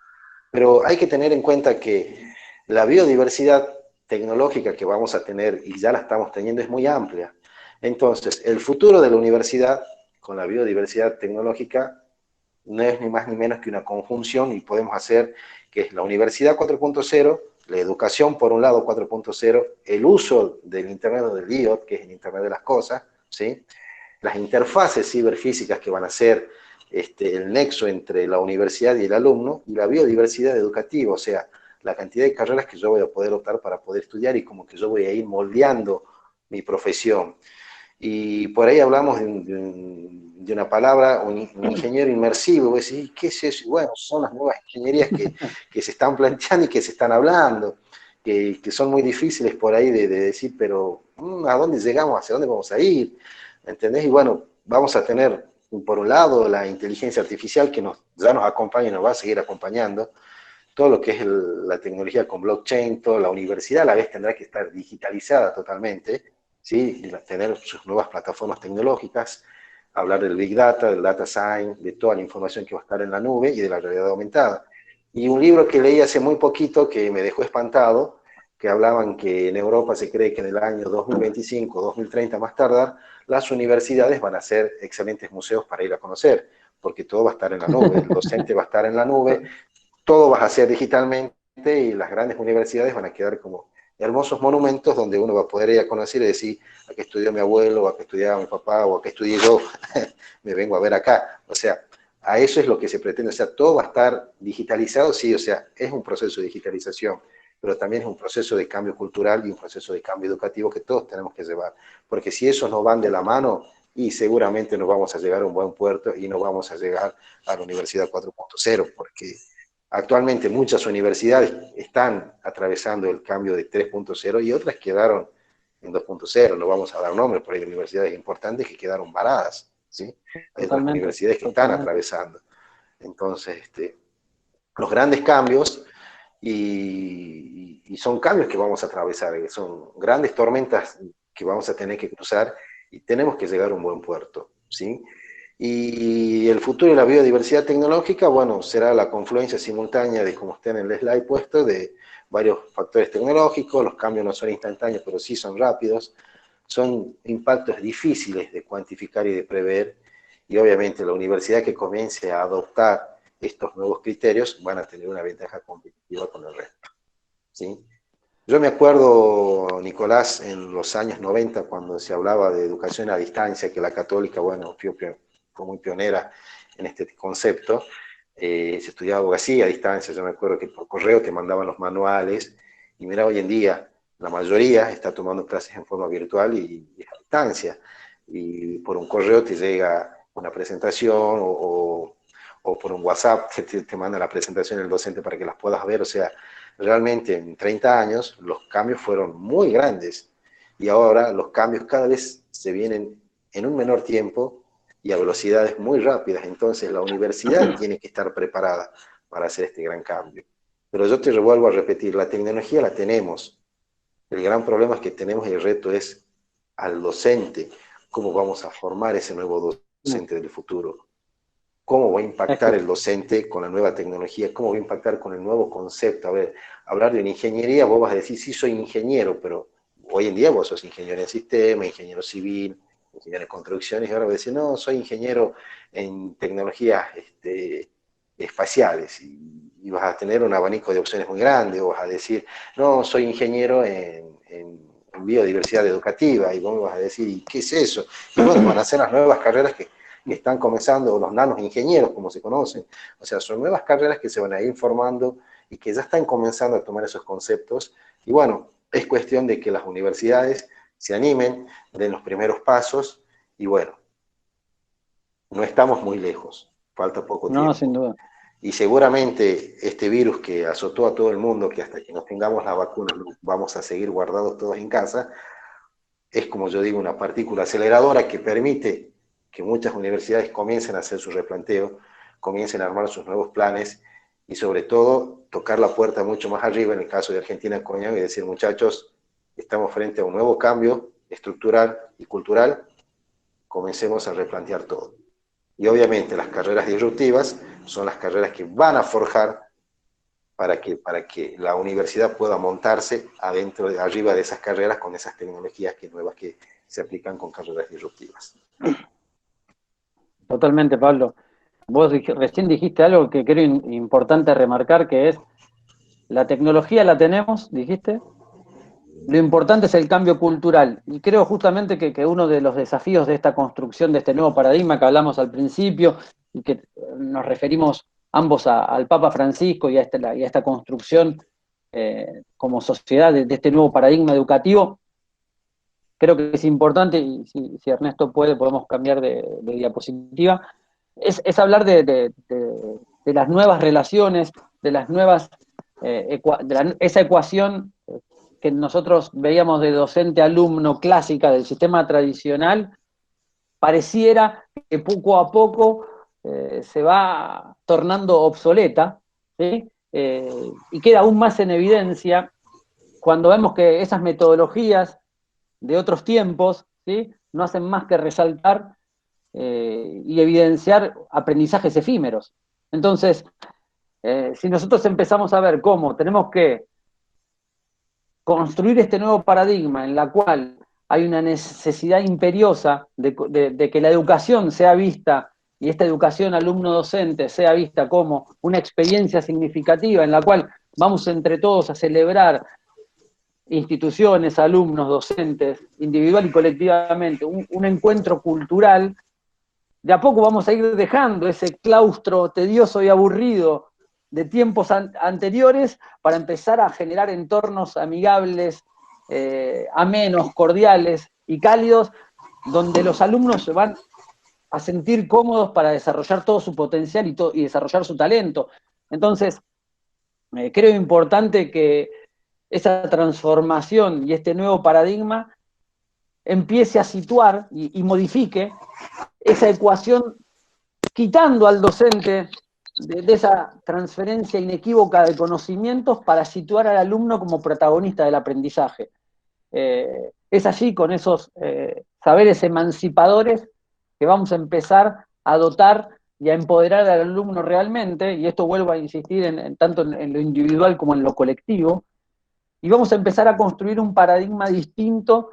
Speaker 4: pero hay que tener en cuenta que la biodiversidad tecnológica que vamos a tener, y ya la estamos teniendo, es muy amplia. Entonces, el futuro de la universidad con la biodiversidad tecnológica no es ni más ni menos que una conjunción, y podemos hacer que es la universidad 4.0, la educación por un lado 4.0, el uso del Internet o del IoT, que es el Internet de las cosas, ¿sí? Las interfaces ciberfísicas que van a ser el nexo entre la universidad y el alumno, y la biodiversidad educativa, o sea, la cantidad de carreras que yo voy a poder optar para poder estudiar, y como que yo voy a ir moldeando mi profesión. Y por ahí hablamos de una palabra, un ingeniero inmersivo. Vos decís, ¿qué es eso? Bueno, son las nuevas ingenierías que se están planteando y que se están hablando, que son muy difíciles por ahí de decir, pero ¿a dónde llegamos? ¿Hacia dónde vamos a ir? ¿Entendés? Y bueno, vamos a tener, por un lado, la inteligencia artificial que ya nos acompaña y nos va a seguir acompañando, todo lo que es la tecnología con blockchain, toda la universidad a la vez tendrá que estar digitalizada totalmente, ¿sí? Y tener sus nuevas plataformas tecnológicas, hablar del Big Data, del Data Science, de toda la información que va a estar en la nube y de la realidad aumentada. Y un libro que leí hace muy poquito que me dejó espantado, que hablaban que en Europa se cree que en el año 2025, 2030 más tardar, las universidades van a ser excelentes museos para ir a conocer, porque todo va a estar en la nube, el docente va a estar en la nube, todo va a ser digitalmente, y las grandes universidades van a quedar como hermosos monumentos donde uno va a poder ir a conocer y decir, aquí estudió mi abuelo, o aquí estudiaba mi papá, o aquí estudié yo, me vengo a ver acá. O sea, a eso es lo que se pretende. O sea, todo va a estar digitalizado, sí, o sea, es un proceso de digitalización, pero también es un proceso de cambio cultural y un proceso de cambio educativo que todos tenemos que llevar. Porque si esos no van de la mano, y seguramente no vamos a llegar a un buen puerto y no vamos a llegar a la Universidad 4.0, porque actualmente muchas universidades están atravesando el cambio de 3.0 y otras quedaron en 2.0. No vamos a dar nombres, pero hay universidades importantes que quedaron varadas, ¿sí? Hay otras universidades que están atravesando. Entonces, los grandes cambios, y son cambios que vamos a atravesar, son grandes tormentas que vamos a tener que cruzar, y tenemos que llegar a un buen puerto, ¿sí? Y el futuro de la biodiversidad tecnológica, bueno, será la confluencia simultánea de, como está en el slide puesto, de varios factores tecnológicos. Los cambios no son instantáneos, pero sí son rápidos. Son impactos difíciles de cuantificar y de prever, y obviamente la universidad que comience a adoptar estos nuevos criterios van a tener una ventaja competitiva con el resto, ¿sí? Yo me acuerdo, Nicolás, en los años 90, cuando se hablaba de educación a distancia, que la Católica, bueno, fue muy pionera en este concepto. Se estudiaba abogacía a distancia. Yo me acuerdo que por correo te mandaban los manuales, y mira, hoy en día la mayoría está tomando clases en forma virtual y a distancia, y por un correo te llega una presentación, o por un WhatsApp te manda la presentación el docente para que las puedas ver. O sea, realmente en 30 años los cambios fueron muy grandes, y ahora los cambios cada vez se vienen en un menor tiempo y a velocidades muy rápidas. Entonces la universidad tiene que estar preparada para hacer este gran cambio. Pero yo te vuelvo a repetir, la tecnología la tenemos. El gran problema es que tenemos, el reto es al docente, cómo vamos a formar ese nuevo docente del futuro. ¿Cómo va a impactar el docente con la nueva tecnología? ¿Cómo va a impactar con el nuevo concepto? A ver, hablar de una ingeniería, vos vas a decir, sí, soy ingeniero, pero hoy en día vos sos ingeniero en sistema, ingeniero civil, ingeniero en construcciones, y ahora vas a decir, no, soy ingeniero en tecnologías espaciales, y vas a tener un abanico de opciones muy grande. O vas a decir, no, soy ingeniero en biodiversidad educativa, y vos me vas a decir, ¿qué es eso? Y bueno, van a ser las nuevas carreras que están comenzando, los nanos ingenieros, como se conocen. O sea, son nuevas carreras que se van a ir formando y que ya están comenzando a tomar esos conceptos. Y bueno, es cuestión de que las universidades se animen, den los primeros pasos, y bueno, no estamos muy lejos, falta poco tiempo.
Speaker 2: No, sin duda.
Speaker 4: Y seguramente este virus que azotó a todo el mundo, que hasta que nos tengamos la vacuna vamos a seguir guardados todos en casa, es, como yo digo, una partícula aceleradora que permite que muchas universidades comiencen a hacer su replanteo, comiencen a armar sus nuevos planes, y sobre todo tocar la puerta mucho más arriba, en el caso de Argentina, Coña, y decir, muchachos, estamos frente a un nuevo cambio, estructural y cultural, comencemos a replantear todo. Y obviamente las carreras disruptivas son las carreras que van a forjar para que la universidad pueda montarse arriba de esas carreras con esas tecnologías nuevas que se aplican con carreras disruptivas.
Speaker 2: Totalmente, Pablo. Vos recién dijiste algo que creo importante remarcar, que es la tecnología la tenemos, dijiste. Lo importante es el cambio cultural. Y creo justamente que uno de los desafíos de esta construcción, de este nuevo paradigma que hablamos al principio, y que nos referimos ambos al Papa Francisco y a esta construcción como sociedad de este nuevo paradigma educativo, creo que es importante, y si Ernesto puede, podemos cambiar de diapositiva, es hablar de las nuevas relaciones, de las nuevas, esa ecuación que nosotros veíamos de docente-alumno clásica del sistema tradicional, pareciera que poco a poco se va tornando obsoleta, ¿sí? Y queda aún más en evidencia cuando vemos que esas metodologías de otros tiempos, ¿sí?, no hacen más que resaltar y evidenciar aprendizajes efímeros. Entonces, si nosotros empezamos a ver cómo tenemos que construir este nuevo paradigma en la cual hay una necesidad imperiosa de que la educación sea vista, y esta educación alumno-docente sea vista como una experiencia significativa en la cual vamos entre todos a celebrar instituciones, alumnos, docentes, individual y colectivamente, un encuentro cultural, de a poco vamos a ir dejando ese claustro tedioso y aburrido de tiempos anteriores para empezar a generar entornos amigables, amenos, cordiales y cálidos, donde los alumnos se van a sentir cómodos para desarrollar todo su potencial y desarrollar su talento. Entonces, creo importante que esa transformación y este nuevo paradigma empiece a situar y modifique esa ecuación, quitando al docente de esa transferencia inequívoca de conocimientos para situar al alumno como protagonista del aprendizaje. Es allí, con esos saberes emancipadores, que vamos a empezar a dotar y a empoderar al alumno realmente, y esto vuelvo a insistir tanto en lo individual como en lo colectivo, y vamos a empezar a construir un paradigma distinto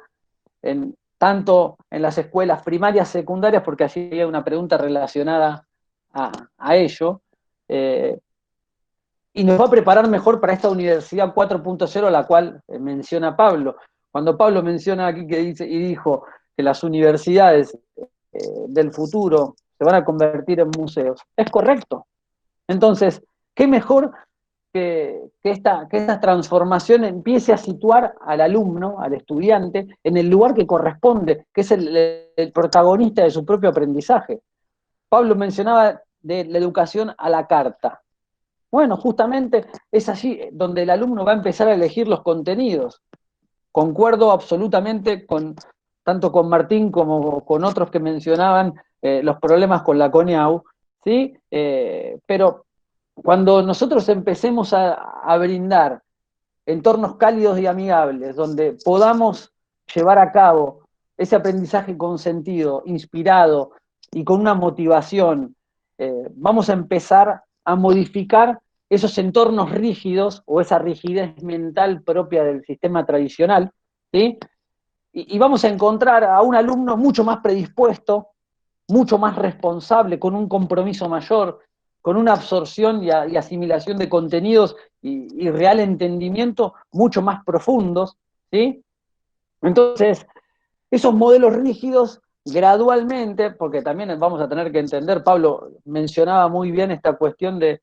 Speaker 2: tanto en las escuelas primarias, secundarias, porque allí hay una pregunta relacionada a ello, y nos va a preparar mejor para esta universidad 4.0 a la cual menciona Pablo. Cuando Pablo menciona aquí que dijo que las universidades del futuro se van a convertir en museos, es correcto. Entonces, ¿qué mejor que esta transformación empiece a situar al alumno, al estudiante, en el lugar que corresponde, que es el protagonista de su propio aprendizaje? Pablo mencionaba de la educación a la carta. Bueno, justamente es allí donde el alumno va a empezar a elegir los contenidos. Concuerdo absolutamente tanto con Martín como con otros que mencionaban los problemas con la CONIAU, ¿sí? Pero cuando nosotros empecemos a brindar entornos cálidos y amigables, donde podamos llevar a cabo ese aprendizaje con sentido, inspirado y con una motivación, vamos a empezar a modificar esos entornos rígidos o esa rigidez mental propia del sistema tradicional, ¿sí? Y vamos a encontrar a un alumno mucho más predispuesto, mucho más responsable, con un compromiso mayor, con una absorción y asimilación de contenidos y real entendimiento mucho más profundos, ¿sí? Entonces, esos modelos rígidos gradualmente, porque también vamos a tener que entender, Pablo mencionaba muy bien esta cuestión de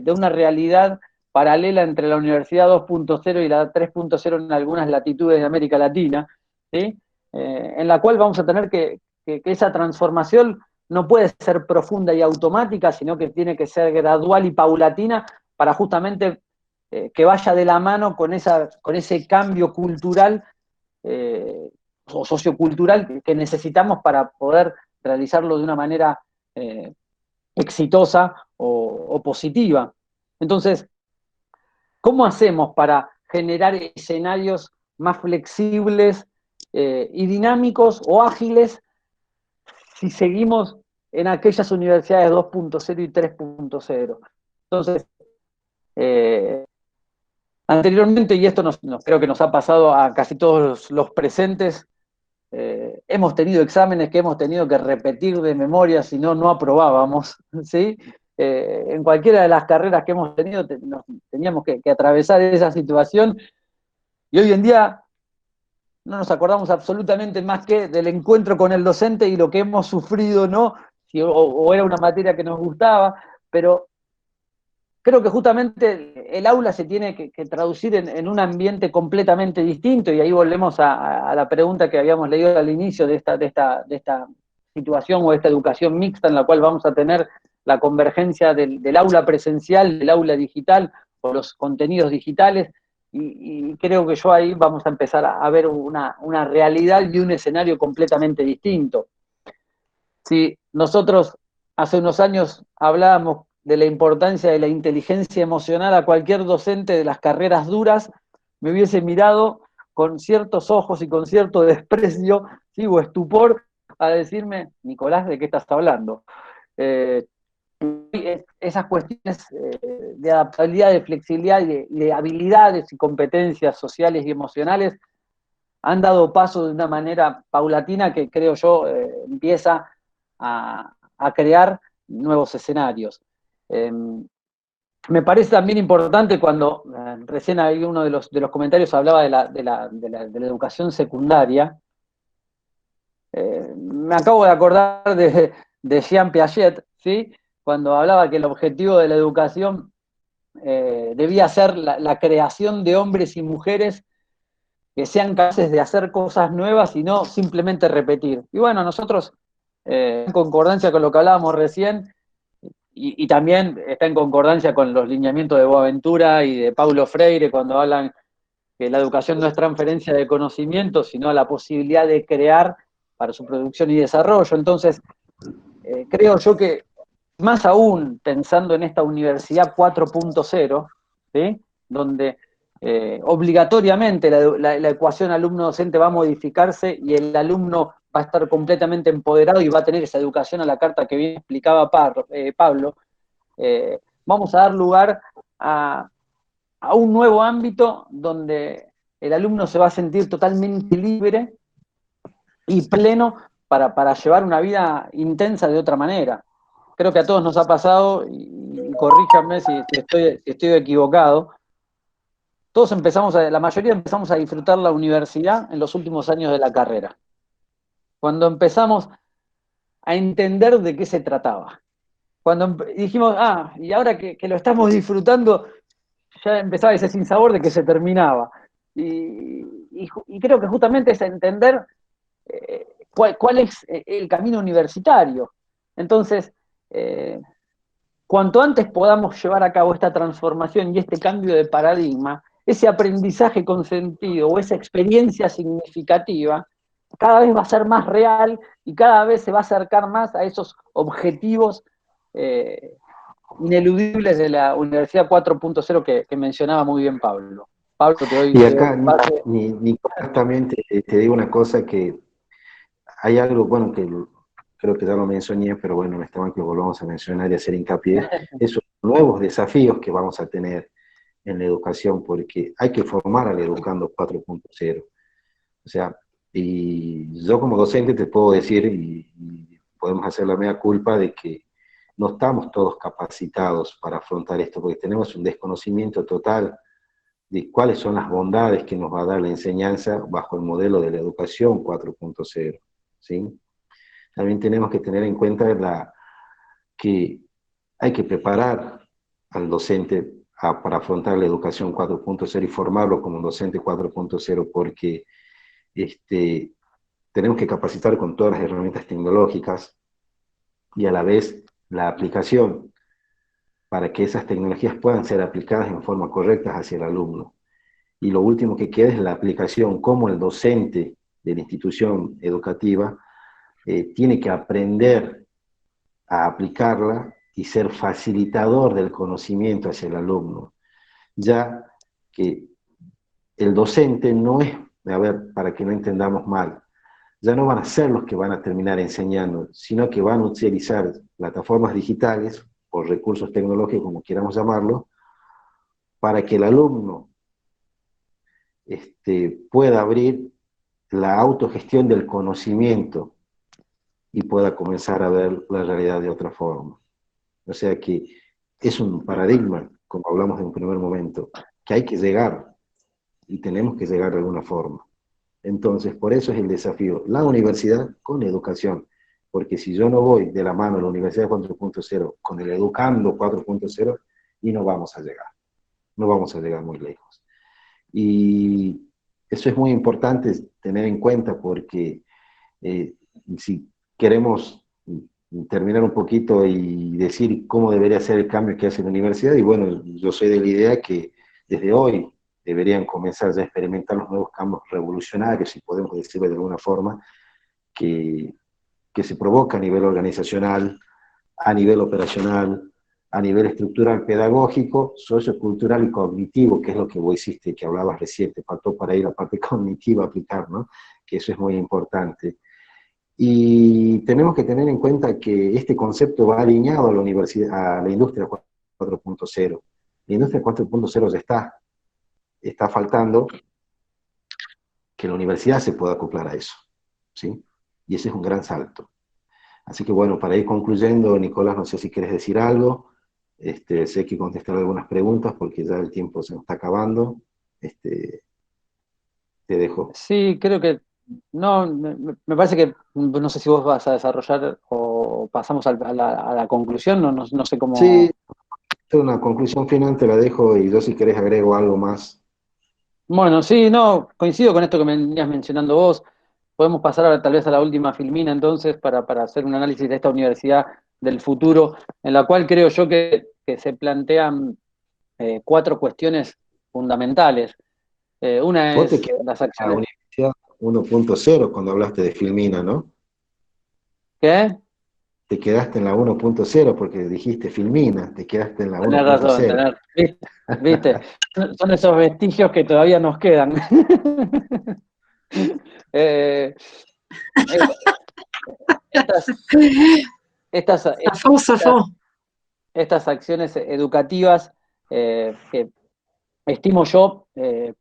Speaker 2: una realidad paralela entre la Universidad 2.0 y la 3.0 en algunas latitudes de América Latina, ¿sí? En la cual vamos a tener que esa transformación no puede ser profunda y automática, sino que tiene que ser gradual y paulatina para justamente que vaya de la mano con ese cambio cultural o sociocultural que necesitamos para poder realizarlo de una manera exitosa o positiva. Entonces, ¿cómo hacemos para generar escenarios más flexibles y dinámicos o ágiles si seguimos en aquellas universidades 2.0 y 3.0. Entonces, anteriormente, y esto creo que nos ha pasado a casi todos los presentes, hemos tenido exámenes que hemos tenido que repetir de memoria, si no, no aprobábamos, ¿sí? En cualquiera de las carreras que hemos tenido teníamos que atravesar esa situación, y hoy en día no nos acordamos absolutamente más que del encuentro con el docente y lo que hemos sufrido, ¿no? O era una materia que nos gustaba, pero creo que justamente el aula se tiene que traducir en un ambiente completamente distinto, y ahí volvemos a la pregunta que habíamos leído al inicio de esta situación o de esta educación mixta en la cual vamos a tener la convergencia del aula presencial, del aula digital o los contenidos digitales, y creo que yo ahí vamos a empezar a ver una realidad y un escenario completamente distinto. Si nosotros hace unos años hablábamos de la importancia de la inteligencia emocional, a cualquier docente de las carreras duras me hubiese mirado con ciertos ojos y con cierto desprecio, ¿sí? O estupor, a decirme, Nicolás, ¿de qué estás hablando? Esas cuestiones de adaptabilidad, de flexibilidad, de habilidades y competencias sociales y emocionales han dado paso de una manera paulatina que creo yo empieza a crear nuevos escenarios. Me parece también importante cuando recién ahí uno de los comentarios hablaba de la educación secundaria. Me acabo de acordar de Jean Piaget, ¿sí? Cuando hablaba que el objetivo de la educación debía ser la creación de hombres y mujeres que sean capaces de hacer cosas nuevas y no simplemente repetir. Y bueno, nosotros, en concordancia con lo que hablábamos recién, y también está en concordancia con los lineamientos de Boaventura y de Paulo Freire, cuando hablan que la educación no es transferencia de conocimiento, sino la posibilidad de crear para su producción y desarrollo. Entonces, creo yo que, más aún pensando en esta universidad 4.0, ¿sí? Donde obligatoriamente la ecuación alumno-docente va a modificarse y el alumno va a estar completamente empoderado y va a tener esa educación a la carta que bien explicaba Pablo, vamos a dar lugar a un nuevo ámbito donde el alumno se va a sentir totalmente libre y pleno para llevar una vida intensa de otra manera. Creo que a todos nos ha pasado, y corríjanme si estoy equivocado, todos la mayoría empezamos a disfrutar la universidad en los últimos años de la carrera, cuando empezamos a entender de qué se trataba. Cuando dijimos, y ahora que lo estamos disfrutando, ya empezaba ese sinsabor de que se terminaba. Y creo que justamente es entender cuál es el camino universitario. Entonces, cuanto antes podamos llevar a cabo esta transformación y este cambio de paradigma, ese aprendizaje con sentido o esa experiencia significativa cada vez va a ser más real y cada vez se va a acercar más a esos objetivos ineludibles de la Universidad 4.0 que mencionaba muy bien Pablo. Pablo, te doy.
Speaker 4: Y acá, Nicolás, también te digo una cosa, que hay algo, bueno, que creo que ya lo mencioné, pero bueno, está mal que lo volvamos a mencionar y hacer hincapié, esos nuevos desafíos que vamos a tener en la educación, porque hay que formar al educando 4.0. O sea, y yo como docente te puedo decir, y podemos hacer la mea culpa, de que no estamos todos capacitados para afrontar esto, porque tenemos un desconocimiento total de cuáles son las bondades que nos va a dar la enseñanza bajo el modelo de la educación 4.0, ¿sí? También tenemos que tener en cuenta que hay que preparar al docente para afrontar la educación 4.0 y formarlo como un docente 4.0, porque tenemos que capacitar con todas las herramientas tecnológicas y a la vez la aplicación para que esas tecnologías puedan ser aplicadas en forma correcta hacia el alumno. Y lo último que queda es la aplicación, cómo el docente de la institución educativa tiene que aprender a aplicarla y ser facilitador del conocimiento hacia el alumno, ya que el docente no es a ver, para que no entendamos mal, ya no van a ser los que van a terminar enseñando, sino que van a utilizar plataformas digitales o recursos tecnológicos, como queramos llamarlo, para que el alumno pueda abrir la autogestión del conocimiento y pueda comenzar a ver la realidad de otra forma. O sea que es un paradigma, como hablamos en un primer momento, que hay que llegar, y tenemos que llegar de alguna forma. Entonces, por eso es el desafío, la universidad con educación, porque si yo no voy de la mano a la Universidad 4.0 con el Educando 4.0, y no vamos a llegar muy lejos. Y eso es muy importante tener en cuenta porque si queremos terminar un poquito y decir cómo debería ser el cambio que hace la universidad, y bueno, yo soy de la idea que desde hoy deberían comenzar ya a experimentar los nuevos cambios revolucionarios, si podemos decirlo de alguna forma, que se provoca a nivel organizacional, a nivel operacional, a nivel estructural, pedagógico, sociocultural y cognitivo, que es lo que vos hiciste, que hablabas recién, te faltó para ir a la parte cognitiva a aplicar, ¿no? Que eso es muy importante. Y tenemos que tener en cuenta que este concepto va alineado a la universidad, a la industria 4.0. La industria 4.0 ya está faltando que la universidad se pueda acoplar a eso, ¿sí? Y ese es un gran salto. Así que bueno, para ir concluyendo, Nicolás, no sé si quieres decir algo, sé que contestar algunas preguntas porque ya el tiempo se nos está acabando, te dejo.
Speaker 2: Sí, creo que, no, me parece que, no sé si vos vas a desarrollar o pasamos a la conclusión, no sé
Speaker 4: Sí,
Speaker 2: cómo.
Speaker 4: una conclusión final te la dejo y yo si querés agrego algo más.
Speaker 2: Bueno, sí, no, coincido con esto que me venías mencionando vos. Podemos pasar ahora tal vez a la última filmina entonces para hacer un análisis de esta universidad del futuro, en la cual creo yo que se plantean 4 cuestiones fundamentales. Una
Speaker 4: Vos te
Speaker 2: es
Speaker 4: quedaste
Speaker 2: las
Speaker 4: en la
Speaker 2: acciones.
Speaker 4: Universidad 1.0 cuando hablaste de Filmina, ¿no?
Speaker 2: ¿Qué?
Speaker 4: Te quedaste en la 1.0 porque dijiste Filmina, te quedaste en la
Speaker 2: Tenés razón,
Speaker 4: 1.0.
Speaker 2: ¿viste? Son esos vestigios que todavía nos quedan. Eh, estas, estas,
Speaker 5: Zafó, zafó.
Speaker 2: estas acciones educativas que estimo yo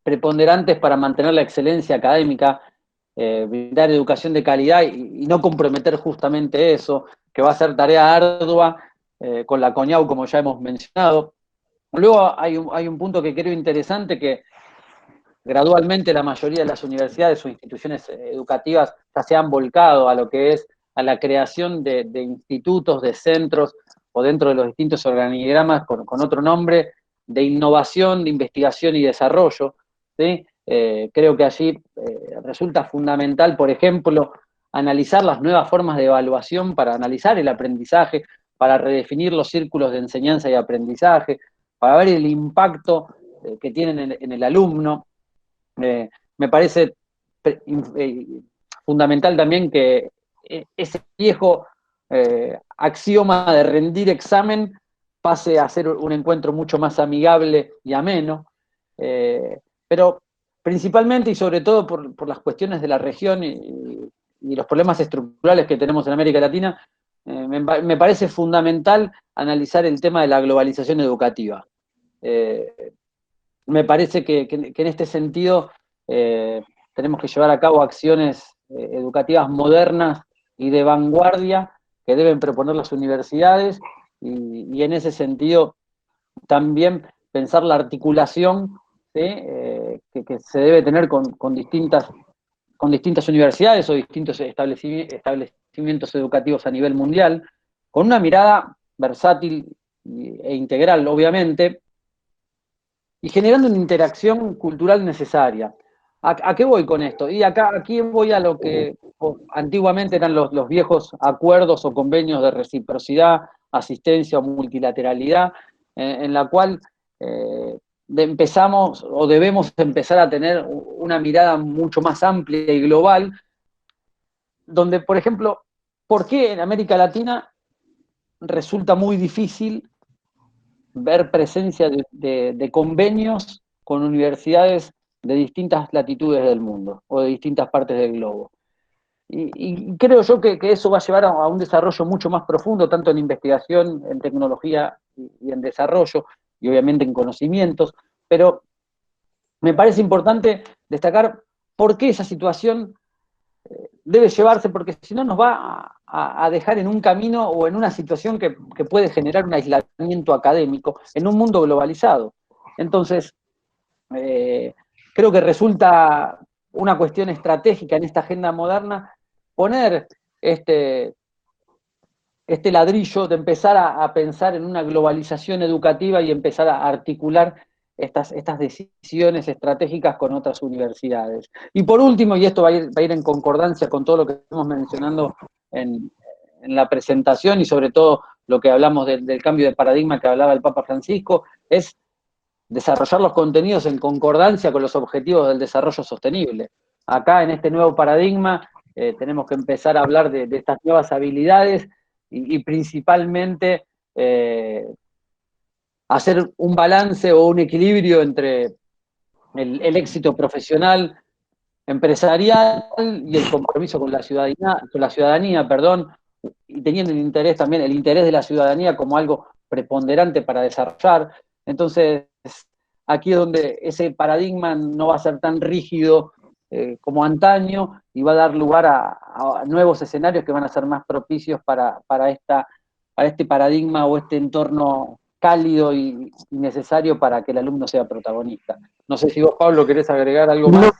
Speaker 2: preponderantes para mantener la excelencia académica, brindar educación de calidad y no comprometer justamente eso, que va a ser tarea ardua con la CONIAU, como ya hemos mencionado. Luego hay un punto que creo interesante, que gradualmente la mayoría de las universidades o instituciones educativas ya se han volcado a lo que es a la creación de institutos, de centros, o dentro de los distintos organigramas con otro nombre, de innovación, de investigación y desarrollo, ¿sí? Creo que allí resulta fundamental, por ejemplo, analizar las nuevas formas de evaluación para analizar el aprendizaje, para redefinir los círculos de enseñanza y aprendizaje, para ver el impacto que tienen en el alumno. Me parece fundamental también que ese viejo axioma de rendir examen pase a ser un encuentro mucho más amigable y ameno, pero principalmente y sobre todo por las cuestiones de la región y los problemas estructurales que tenemos en América Latina, me parece fundamental analizar el tema de la globalización educativa. Me parece que en este sentido tenemos que llevar a cabo acciones educativas modernas y de vanguardia que deben proponer las universidades y en ese sentido también pensar la articulación, ¿sí? Que se debe tener con distintas universidades o distintos establecimientos educativos a nivel mundial, con una mirada versátil e integral, obviamente, y generando una interacción cultural necesaria. ¿A qué voy con esto? Y aquí voy a lo que antiguamente eran los viejos acuerdos o convenios de reciprocidad, asistencia o multilateralidad, en la cual empezamos o debemos empezar a tener una mirada mucho más amplia y global, donde, por ejemplo, ¿por qué en América Latina resulta muy difícil ver presencia de convenios con universidades de distintas latitudes del mundo o de distintas partes del globo. Y creo yo que eso va a llevar a un desarrollo mucho más profundo, tanto en investigación, en tecnología y en desarrollo, y obviamente en conocimientos, pero me parece importante destacar por qué esa situación debe llevarse, porque si no nos va a dejar en un camino o en una situación que puede generar un aislamiento académico en un mundo globalizado. Entonces, creo que resulta una cuestión estratégica en esta agenda moderna poner este ladrillo de empezar a pensar en una globalización educativa y empezar a articular estas decisiones estratégicas con otras universidades. Y por último, y esto va a ir en concordancia con todo lo que estamos mencionando en la presentación y sobre todo lo que hablamos del cambio de paradigma que hablaba el Papa Francisco, es desarrollar los contenidos en concordancia con los objetivos del desarrollo sostenible. Acá, en este nuevo paradigma, tenemos que empezar a hablar de estas nuevas habilidades y principalmente hacer un balance o un equilibrio entre el éxito profesional, empresarial y el compromiso con la ciudadanía, y teniendo el interés también, el interés de la ciudadanía como algo preponderante para desarrollar. Entonces, aquí es donde ese paradigma no va a ser tan rígido como antaño y va a dar lugar a nuevos escenarios que van a ser más propicios para este paradigma o este entorno cálido y necesario para que el alumno sea protagonista. No sé si vos, Pablo, querés agregar algo más.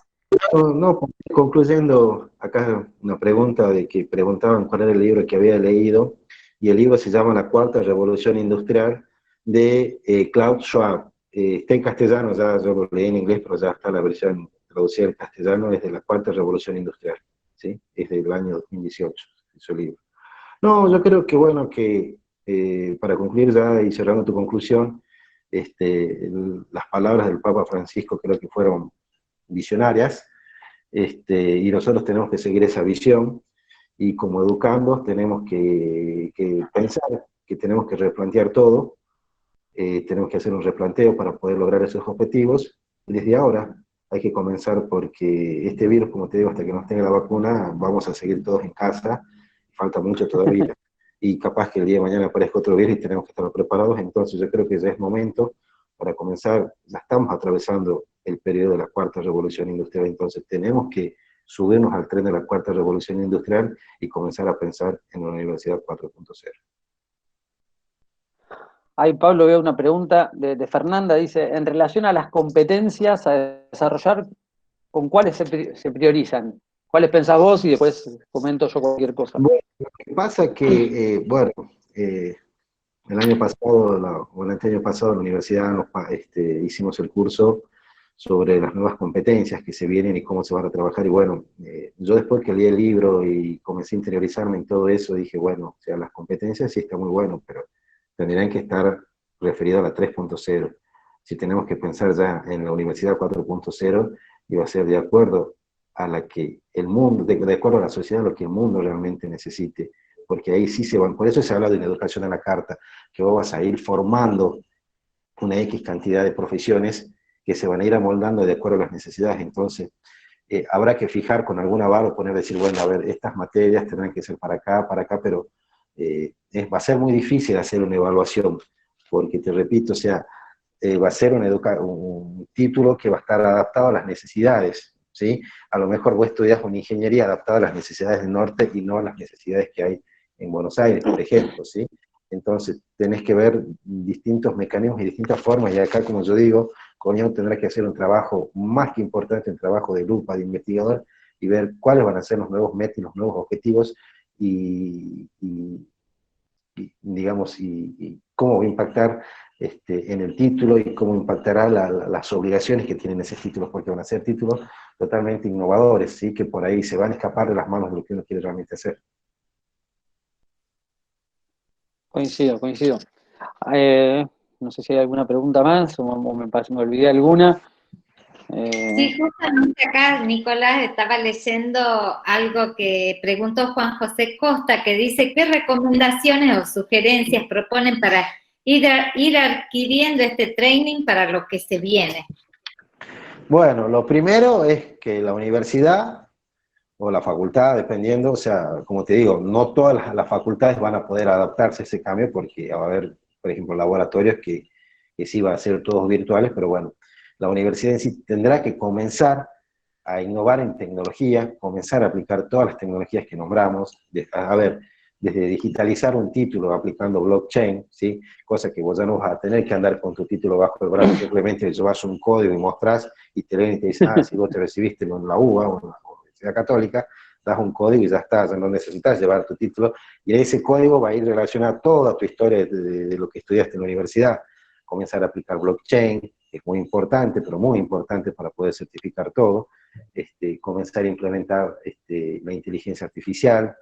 Speaker 4: No, concluyendo acá una pregunta de que preguntaban cuál era el libro que había leído, y el libro se llama La Cuarta Revolución Industrial de Klaus Schwab. Está en castellano, ya yo lo leí en inglés, pero ya está la versión traducida al castellano, es de La Cuarta Revolución Industrial, ¿sí? Es del año 2018, su libro. No, yo creo que bueno, que para concluir ya y cerrando tu conclusión, las palabras del Papa Francisco creo que fueron visionarias, y nosotros tenemos que seguir esa visión, y como educandos tenemos que pensar que tenemos que replantear todo, tenemos que hacer un replanteo para poder lograr esos objetivos, y desde ahora hay que comenzar, porque este virus, como te digo, hasta que nos tenga la vacuna, vamos a seguir todos en casa, falta mucho todavía, y capaz que el día de mañana aparezca otro virus y tenemos que estar preparados. Entonces yo creo que ya es momento para comenzar. Ya estamos atravesando el periodo de la Cuarta Revolución Industrial, entonces tenemos que subirnos al tren de la Cuarta Revolución Industrial y comenzar a pensar en la Universidad 4.0.
Speaker 2: Ahí, Pablo, veo una pregunta de Fernanda, dice, en relación a las competencias a desarrollar, ¿con cuáles se priorizan? ¿Cuáles pensás vos? Y después comento yo cualquier cosa.
Speaker 4: Bueno, lo que pasa es que, el año pasado, o el año pasado, en la universidad hicimos el curso sobre las nuevas competencias que se vienen y cómo se van a trabajar, y bueno, yo después que leí el libro y comencé a interiorizarme en todo eso, dije, bueno, o sea, las competencias sí está muy bueno, pero tendrían que estar referidas a la 3.0. Si tenemos que pensar ya en la Universidad 4.0, y va a ser de acuerdo a la que el mundo, de acuerdo a la sociedad, lo que el mundo realmente necesite, porque ahí sí se van, por eso se habla de una educación a la carta, que vos vas a ir formando una X cantidad de profesiones que se van a ir amoldando de acuerdo a las necesidades. Entonces, habrá que fijar con alguna vara o poner, decir, bueno, a ver, estas materias tendrán que ser para acá, pero va a ser muy difícil hacer una evaluación, porque te repito, o sea, va a ser un título que va a estar adaptado a las necesidades, ¿sí? A lo mejor vos estudias una ingeniería adaptada a las necesidades del norte y no a las necesidades que hay en Buenos Aires, por ejemplo, ¿sí? Entonces, tenés que ver distintos mecanismos y distintas formas, y acá, como yo digo, Coniam tendrá que hacer un trabajo más que importante, un trabajo de lupa, de investigador, y ver cuáles van a ser los nuevos métodos, los nuevos objetivos, y digamos, y cómo va a impactar en el título, y cómo impactará las obligaciones que tienen esos títulos, porque van a ser títulos totalmente innovadores, ¿sí? Que por ahí se van a escapar de las manos de lo que uno quiere realmente hacer.
Speaker 2: Coincido. No sé si hay alguna pregunta más o me olvidé alguna.
Speaker 1: Sí, justamente acá Nicolás estaba leyendo algo que preguntó Juan José Costa, que dice, ¿qué recomendaciones o sugerencias proponen para ir adquiriendo este training para lo que se viene?
Speaker 4: Bueno, lo primero es que la universidad o la facultad, dependiendo, o sea, como te digo, no todas las facultades van a poder adaptarse a ese cambio porque va a haber, por ejemplo, laboratorios que sí van a ser todos virtuales, pero bueno, la universidad en sí tendrá que comenzar a innovar en tecnología, comenzar a aplicar todas las tecnologías que nombramos, a ver, desde digitalizar un título aplicando blockchain, ¿sí? Cosa que vos ya no vas a tener que andar con tu título bajo el brazo, simplemente llevas un código y mostrás y te leen y te dicen, si vos te recibiste en la UBA o en la Universidad Católica, das un código y ya está, ya no necesitas llevar tu título, y ese código va a ir relacionado a toda tu historia de lo que estudiaste en la universidad. Comenzar a aplicar blockchain, que es muy importante, pero muy importante para poder certificar todo. Comenzar a implementar la inteligencia artificial,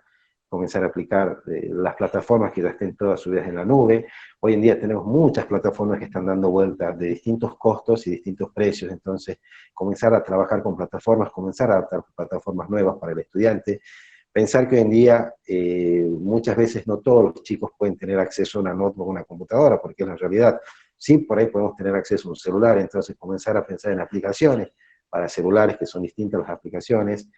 Speaker 4: comenzar a aplicar las plataformas que ya estén todas subidas en la nube. Hoy en día tenemos muchas plataformas que están dando vueltas de distintos costos y distintos precios, entonces comenzar a trabajar con plataformas, comenzar a adaptar plataformas nuevas para el estudiante, pensar que hoy en día muchas veces no todos los chicos pueden tener acceso a una notebook o una computadora, porque es la realidad. Sí, por ahí podemos tener acceso a un celular, entonces comenzar a pensar en aplicaciones para celulares que son distintas las aplicaciones,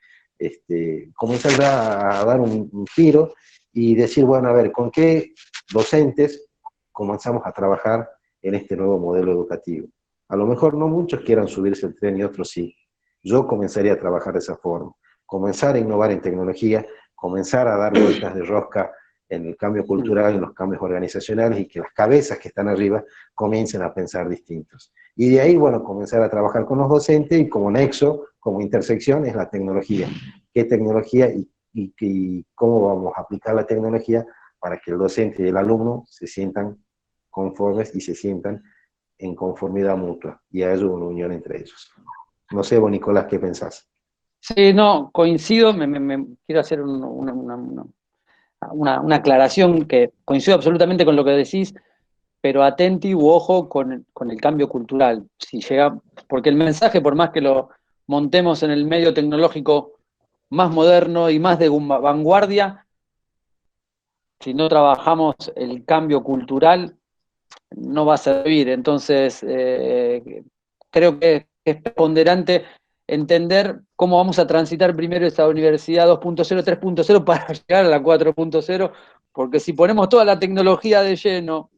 Speaker 4: comenzar a dar un giro y decir, bueno, a ver, ¿con qué docentes comenzamos a trabajar en este nuevo modelo educativo? A lo mejor no muchos quieran subirse al tren y otros sí. Yo comenzaría a trabajar de esa forma, comenzar a innovar en tecnología, comenzar a dar vueltas de rosca en el cambio cultural, en los cambios organizacionales, y que las cabezas que están arriba comiencen a pensar distintos. Y de ahí, bueno, comenzar a trabajar con los docentes, y como nexo, como intersección, es la tecnología. ¿Qué tecnología y cómo vamos a aplicar la tecnología para que el docente y el alumno se sientan conformes y se sientan en conformidad mutua, y haya una unión entre ellos? No sé, vos, Nicolás, ¿qué pensás?
Speaker 2: Sí, no, coincido, quiero hacer una aclaración que coincido absolutamente con lo que decís, pero atenti u ojo con el cambio cultural. Si llega, porque el mensaje, por más que lo montemos en el medio tecnológico más moderno y más de vanguardia, si no trabajamos el cambio cultural, no va a servir. Entonces, creo que es preponderante entender cómo vamos a transitar primero esa universidad 2.0, 3.0 para llegar a la 4.0, porque si ponemos toda la tecnología de lleno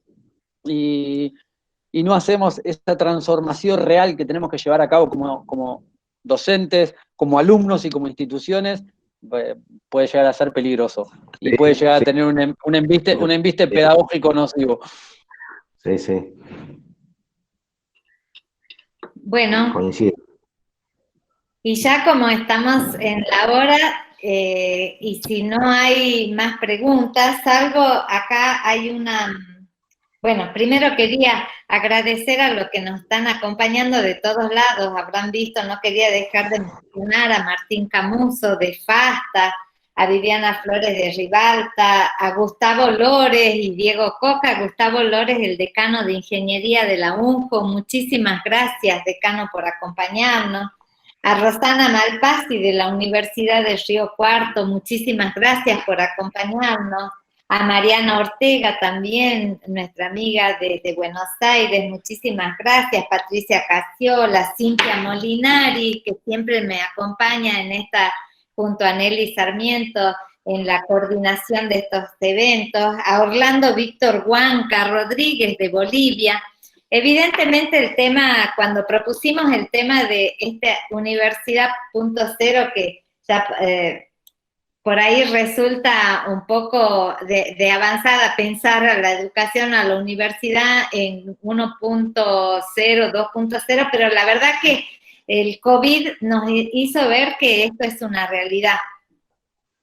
Speaker 2: y no hacemos esa transformación real que tenemos que llevar a cabo como docentes, como alumnos y como instituciones, puede llegar a ser peligroso y puede llegar a tener un embiste pedagógico nocivo.
Speaker 4: Sí, sí.
Speaker 1: Bueno,
Speaker 4: Coincido.
Speaker 1: y ya como estamos en la hora, y si no hay más preguntas, salvo acá hay una... Bueno, primero quería agradecer a los que nos están acompañando de todos lados. Habrán visto, no quería dejar de mencionar a Martín Camuso de FASTA, a Viviana Flores de Ribalta, a Gustavo Lores y Diego Coca. Gustavo Lores, el decano de Ingeniería de la UNJO. Muchísimas gracias, decano, por acompañarnos. A Rosana Malpasti de la Universidad de Río Cuarto, muchísimas gracias por acompañarnos. A Mariana Ortega también, nuestra amiga de Buenos Aires, muchísimas gracias. Patricia Casiola, Cintia Molinari, que siempre me acompaña en esta, junto a Nelly Sarmiento, en la coordinación de estos eventos. A Orlando Víctor Huanca Rodríguez de Bolivia. Evidentemente el tema, cuando propusimos el tema de esta Universidad .0, que ya... por ahí resulta un poco de avanzada pensar a la educación, a la universidad en 1.0, 2.0, pero la verdad que el COVID nos hizo ver que esto es una realidad,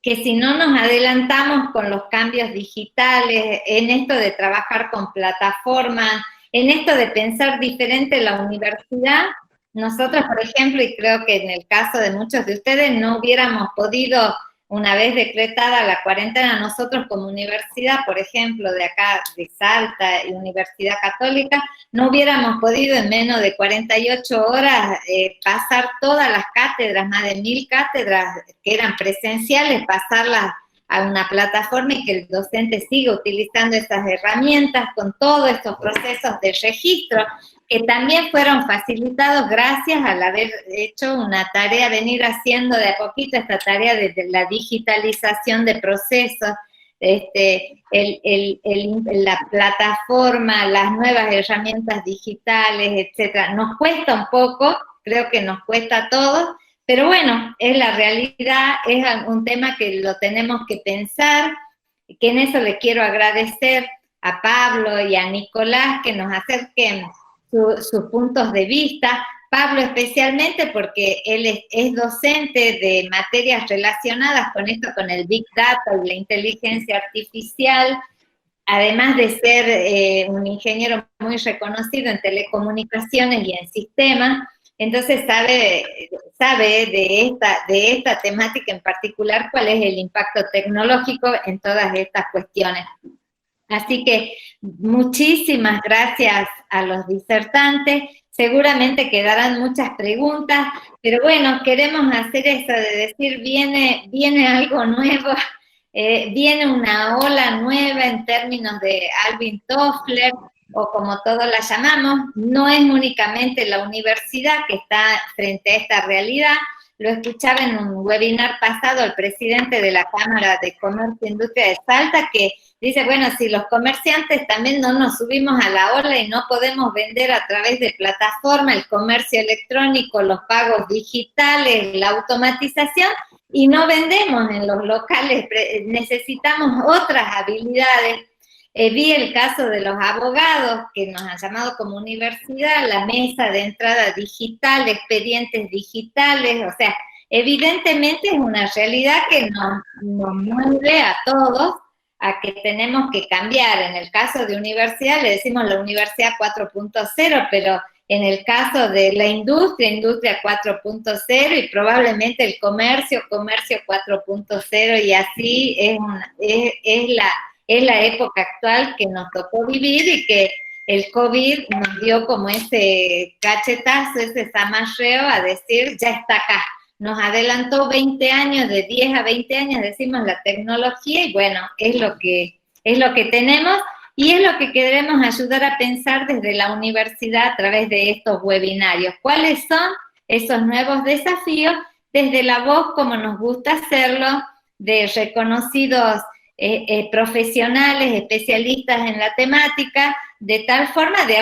Speaker 1: que si no nos adelantamos con los cambios digitales, en esto de trabajar con plataformas, en esto de pensar diferente la universidad, nosotros, por ejemplo, y creo que en el caso de muchos de ustedes, no hubiéramos podido, una vez decretada la cuarentena, nosotros como universidad, por ejemplo, de acá, de Salta y Universidad Católica, no hubiéramos podido en menos de 48 horas pasar todas las cátedras, más de 1000 cátedras que eran presenciales, pasarlas a una plataforma y que el docente siga utilizando esas herramientas con todos estos procesos de registro que también fueron facilitados gracias al haber hecho una tarea, venir haciendo de a poquito esta tarea de la digitalización de procesos, la plataforma, las nuevas herramientas digitales, etcétera. Nos cuesta un poco, creo que nos cuesta a todos, pero bueno, es la realidad, es un tema que lo tenemos que pensar, que en eso le quiero agradecer a Pablo y a Nicolás que nos acerquen sus puntos de vista. Pablo especialmente porque él es docente de materias relacionadas con esto, con el Big Data y la inteligencia artificial, además de ser un ingeniero muy reconocido en telecomunicaciones y en sistemas. Entonces sabe de esta temática en particular cuál es el impacto tecnológico en todas estas cuestiones. Así que muchísimas gracias a los disertantes. Seguramente quedarán muchas preguntas, pero bueno, queremos hacer eso de decir, viene algo nuevo, viene una ola nueva en términos de Alvin Toffler, o como todos la llamamos. No es únicamente la universidad que está frente a esta realidad. Lo escuchaba en un webinar pasado el presidente de la Cámara de Comercio e Industria de Salta, que dice, bueno, si los comerciantes también no nos subimos a la ola y no podemos vender a través de plataforma, el comercio electrónico, los pagos digitales, la automatización, y no vendemos en los locales, necesitamos otras habilidades. Vi el caso de los abogados que nos han llamado como universidad, la mesa de entrada digital, expedientes digitales, o sea, evidentemente es una realidad que nos mueve a todos a que tenemos que cambiar. En el caso de universidad le decimos la universidad 4.0, pero en el caso de la industria 4.0 y probablemente el comercio 4.0, y así es la época actual que nos tocó vivir y que el COVID nos dio como ese cachetazo, ese zamarreo a decir, ya está acá. Nos adelantó 20 años, de 10 a 20 años, decimos, la tecnología, y bueno, es lo que tenemos, y es lo que queremos ayudar a pensar desde la universidad a través de estos webinarios. ¿Cuáles son esos nuevos desafíos? Desde la voz, como nos gusta hacerlo, de reconocidos profesionales, especialistas en la temática, de tal forma de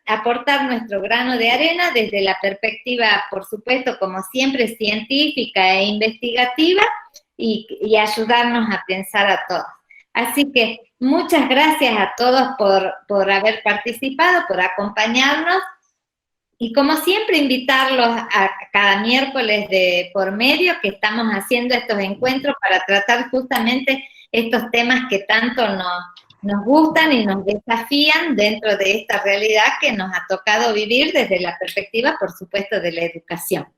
Speaker 1: aportar nuestro grano de arena desde la perspectiva, por supuesto, como siempre, científica e investigativa, y ayudarnos a pensar a todos. Así que muchas gracias a todos por haber participado, por acompañarnos, y como siempre invitarlos a cada miércoles de por medio que estamos haciendo estos encuentros para tratar justamente estos temas que tanto nos gustan y nos desafían dentro de esta realidad que nos ha tocado vivir desde la perspectiva, por supuesto, de la educación.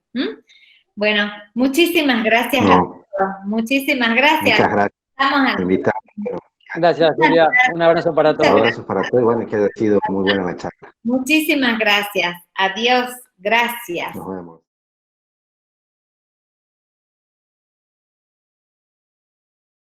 Speaker 1: Bueno, muchísimas gracias a todos. Muchísimas gracias.
Speaker 4: Muchas gracias.
Speaker 1: Estamos
Speaker 4: por invitarme.
Speaker 2: Gracias, Julia. Un abrazo para todos.
Speaker 4: Un abrazo para todos. Bueno, que haya sido muy buena la charla.
Speaker 1: Muchísimas gracias. Adiós. Gracias.
Speaker 4: Nos vemos.